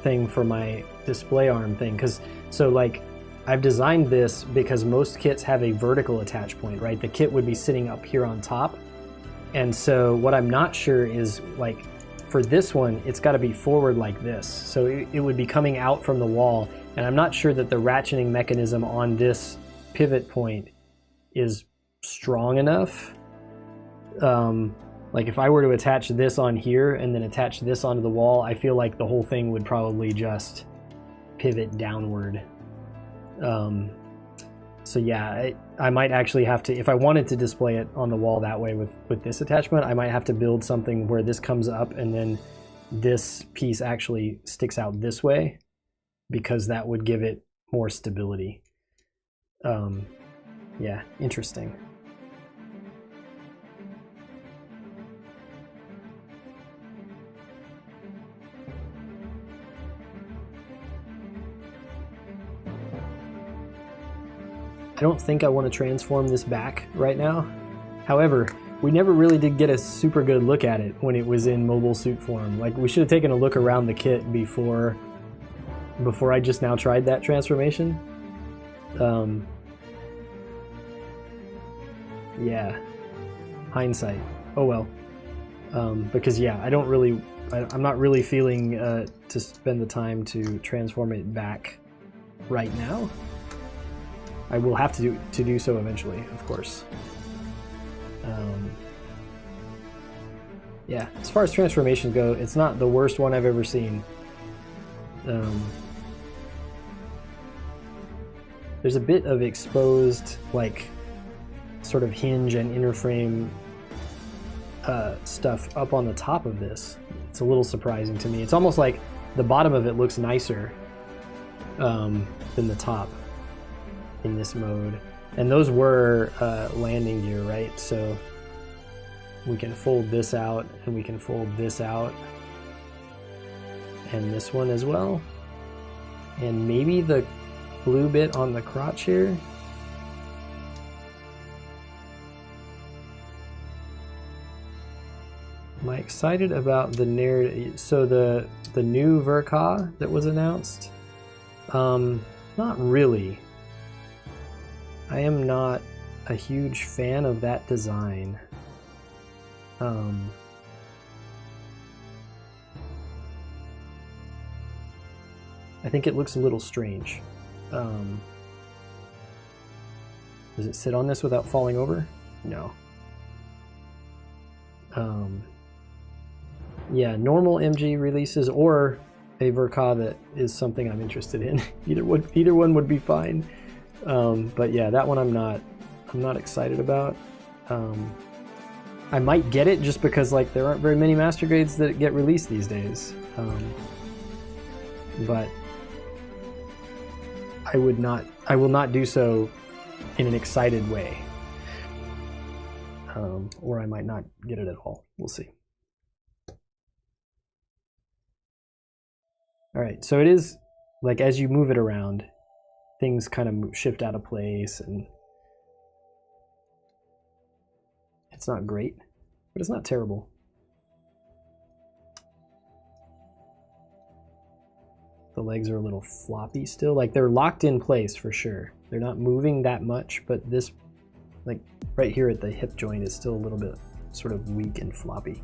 thing for my display arm thing, because so like I've designed this because most kits have a vertical attach point, right? The kit would be sitting up here on top, and so what I'm not sure is like for this one, it's got to be forward like this, so it would be coming out from the wall. And I'm not sure that the ratcheting mechanism on this pivot point is strong enough. Like if I were to attach this on here and then attach this onto the wall, I feel like the whole thing would probably just pivot downward. So yeah, I might actually have to, if I wanted to display it on the wall that way with this attachment, I might have to build something where this comes up and then this piece actually sticks out this way, because that would give it more stability. Yeah, interesting. I don't think I want to transform this back right now. However, we never really did get a super good look at it when it was in mobile suit form. Like, we should have taken a look around the kit before I just now tried that transformation. Yeah, hindsight. Oh well. Because yeah, I'm not really feeling to spend the time to transform it back right now. I will have to do so eventually, of course. Yeah, as far as transformations go, it's not the worst one I've ever seen. There's a bit of exposed, like, sort of hinge and inner frame stuff up on the top of this. It's a little surprising to me. It's almost like the bottom of it looks nicer than the top in this mode. And those were landing gear, right? So we can fold this out, and we can fold this out, and this one as well. And maybe the blue bit on the crotch here. Am I excited about the narrative? So the new Ver.Ka that was announced? Not really. I am not a huge fan of that design. I think it looks a little strange. Does it sit on this without falling over? No. Yeah, normal MG releases or a Ver.Ka that is something I'm interested in. Either one would be fine. But yeah, that one I'm not excited about. I might get it just because like there aren't very many master grades that get released these days. But I will not do so in an excited way. or I might not get it at all. We'll see. All right, so it is like as you move it around, things kind of shift out of place, and it's not great, but it's not terrible. The legs are a little floppy still, like they're locked in place for sure. They're not moving that much, but this, like right here at the hip joint, is still a little bit sort of weak and floppy.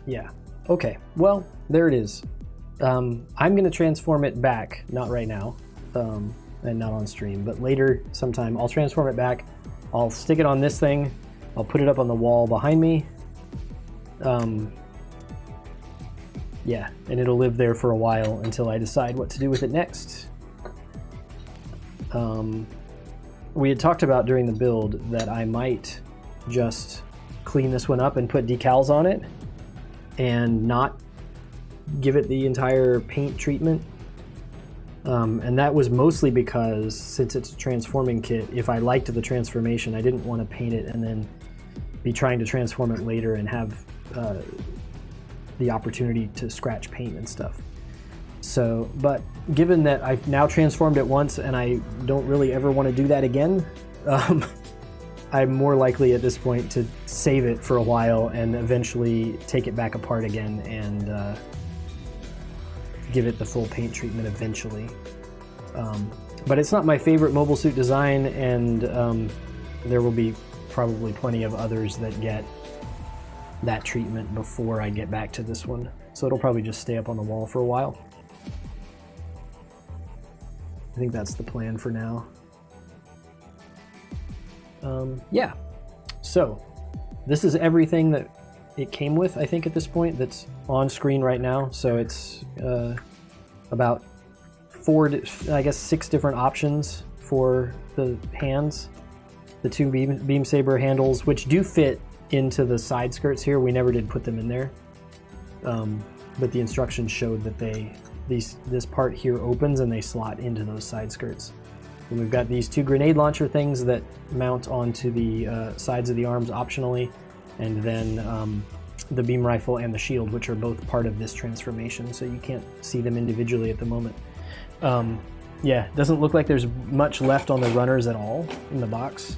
Yeah, okay, well, there it is. I'm going to transform it back, not right now, and not on stream, but later sometime I'll transform it back. I'll stick it on this thing. I'll put it up on the wall behind me. Yeah, and it'll live there for a while until I decide what to do with it next. We had talked about during the build that I might just clean this one up and put decals on it and not give it the entire paint treatment. And that was mostly because, since it's a transforming kit, if I liked the transformation, I didn't want to paint it and then be trying to transform it later and have the opportunity to scratch paint and stuff. So, but given that I've now transformed it once and I don't really ever want to do that again, I'm more likely at this point to save it for a while and eventually take it back apart again and give it the full paint treatment eventually. But it's not my favorite mobile suit design, and there will be probably plenty of others that get that treatment before I get back to this one. So it'll probably just stay up on the wall for a while. I think that's the plan for now. Yeah, so this is everything that it came with, I think, at this point, that's on screen right now. So it's about 6 different options for the hands. The 2 beam saber handles, which do fit into the side skirts here. We never did put them in there, but the instructions showed that this part here opens and they slot into those side skirts. And we've got these 2 grenade launcher things that mount onto the sides of the arms optionally, and then the beam rifle and the shield, which are both part of this transformation, so you can't see them individually at the moment. Yeah, doesn't look like there's much left on the runners at all in the box.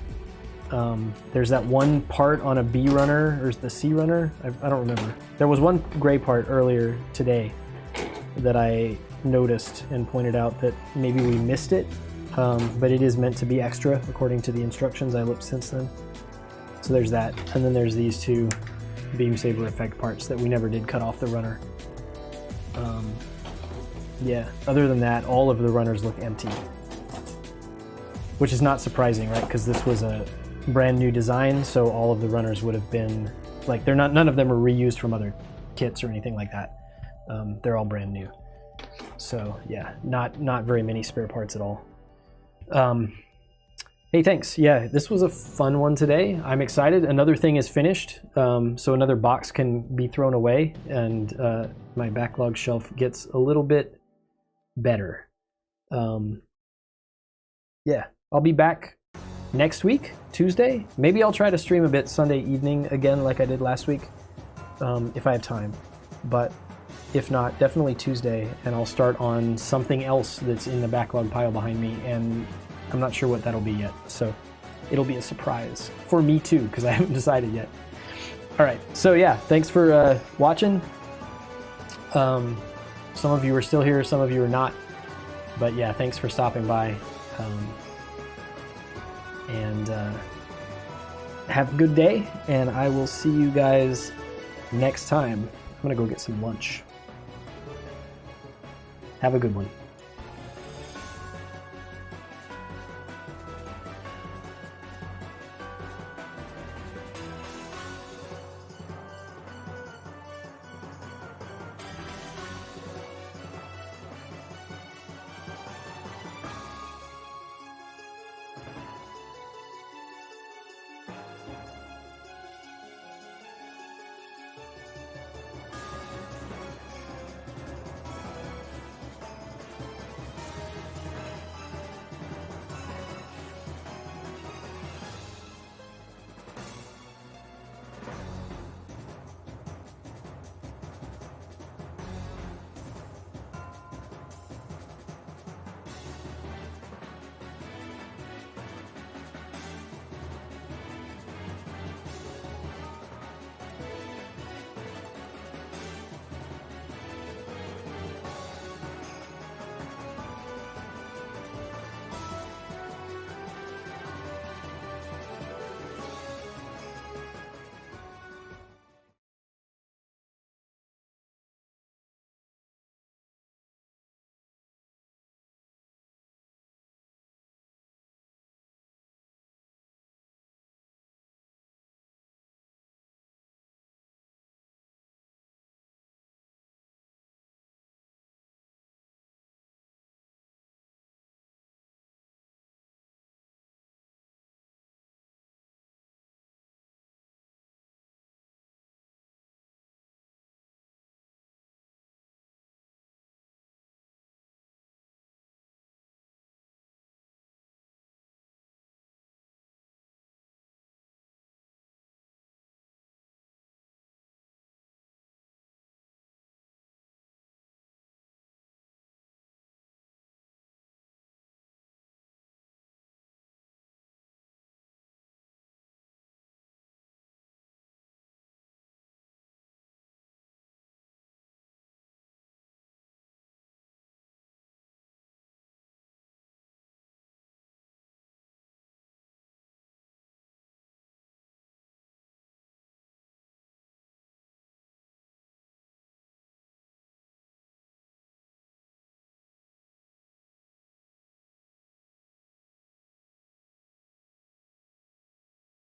There's that one part on a B runner, or the C runner, I don't remember. There was one gray part earlier today that I noticed and pointed out that maybe we missed it, but it is meant to be extra according to the instructions. I looked since then. So there's that, and then there's these 2 beam saber effect parts that we never did cut off the runner. Yeah, other than that, all of the runners look empty, which is not surprising, right? Because this was a brand new design, so all of the runners would have been like, none of them are reused from other kits or anything like that. They're all brand new. So yeah, not very many spare parts at all. Hey, thanks. Yeah, this was a fun one today. I'm excited. Another thing is finished, so another box can be thrown away, and my backlog shelf gets a little bit better. Yeah, I'll be back next week, Tuesday. Maybe I'll try to stream a bit Sunday evening again like I did last week, if I have time. But if not, definitely Tuesday, and I'll start on something else that's in the backlog pile behind me, and I'm not sure what that'll be yet, so it'll be a surprise for me too, because I haven't decided yet. All right, so yeah, thanks for watching. Some of you are still here, some of you are not, but yeah, thanks for stopping by. And have a good day, and I will see you guys next time. I'm gonna go get some lunch. Have a good one.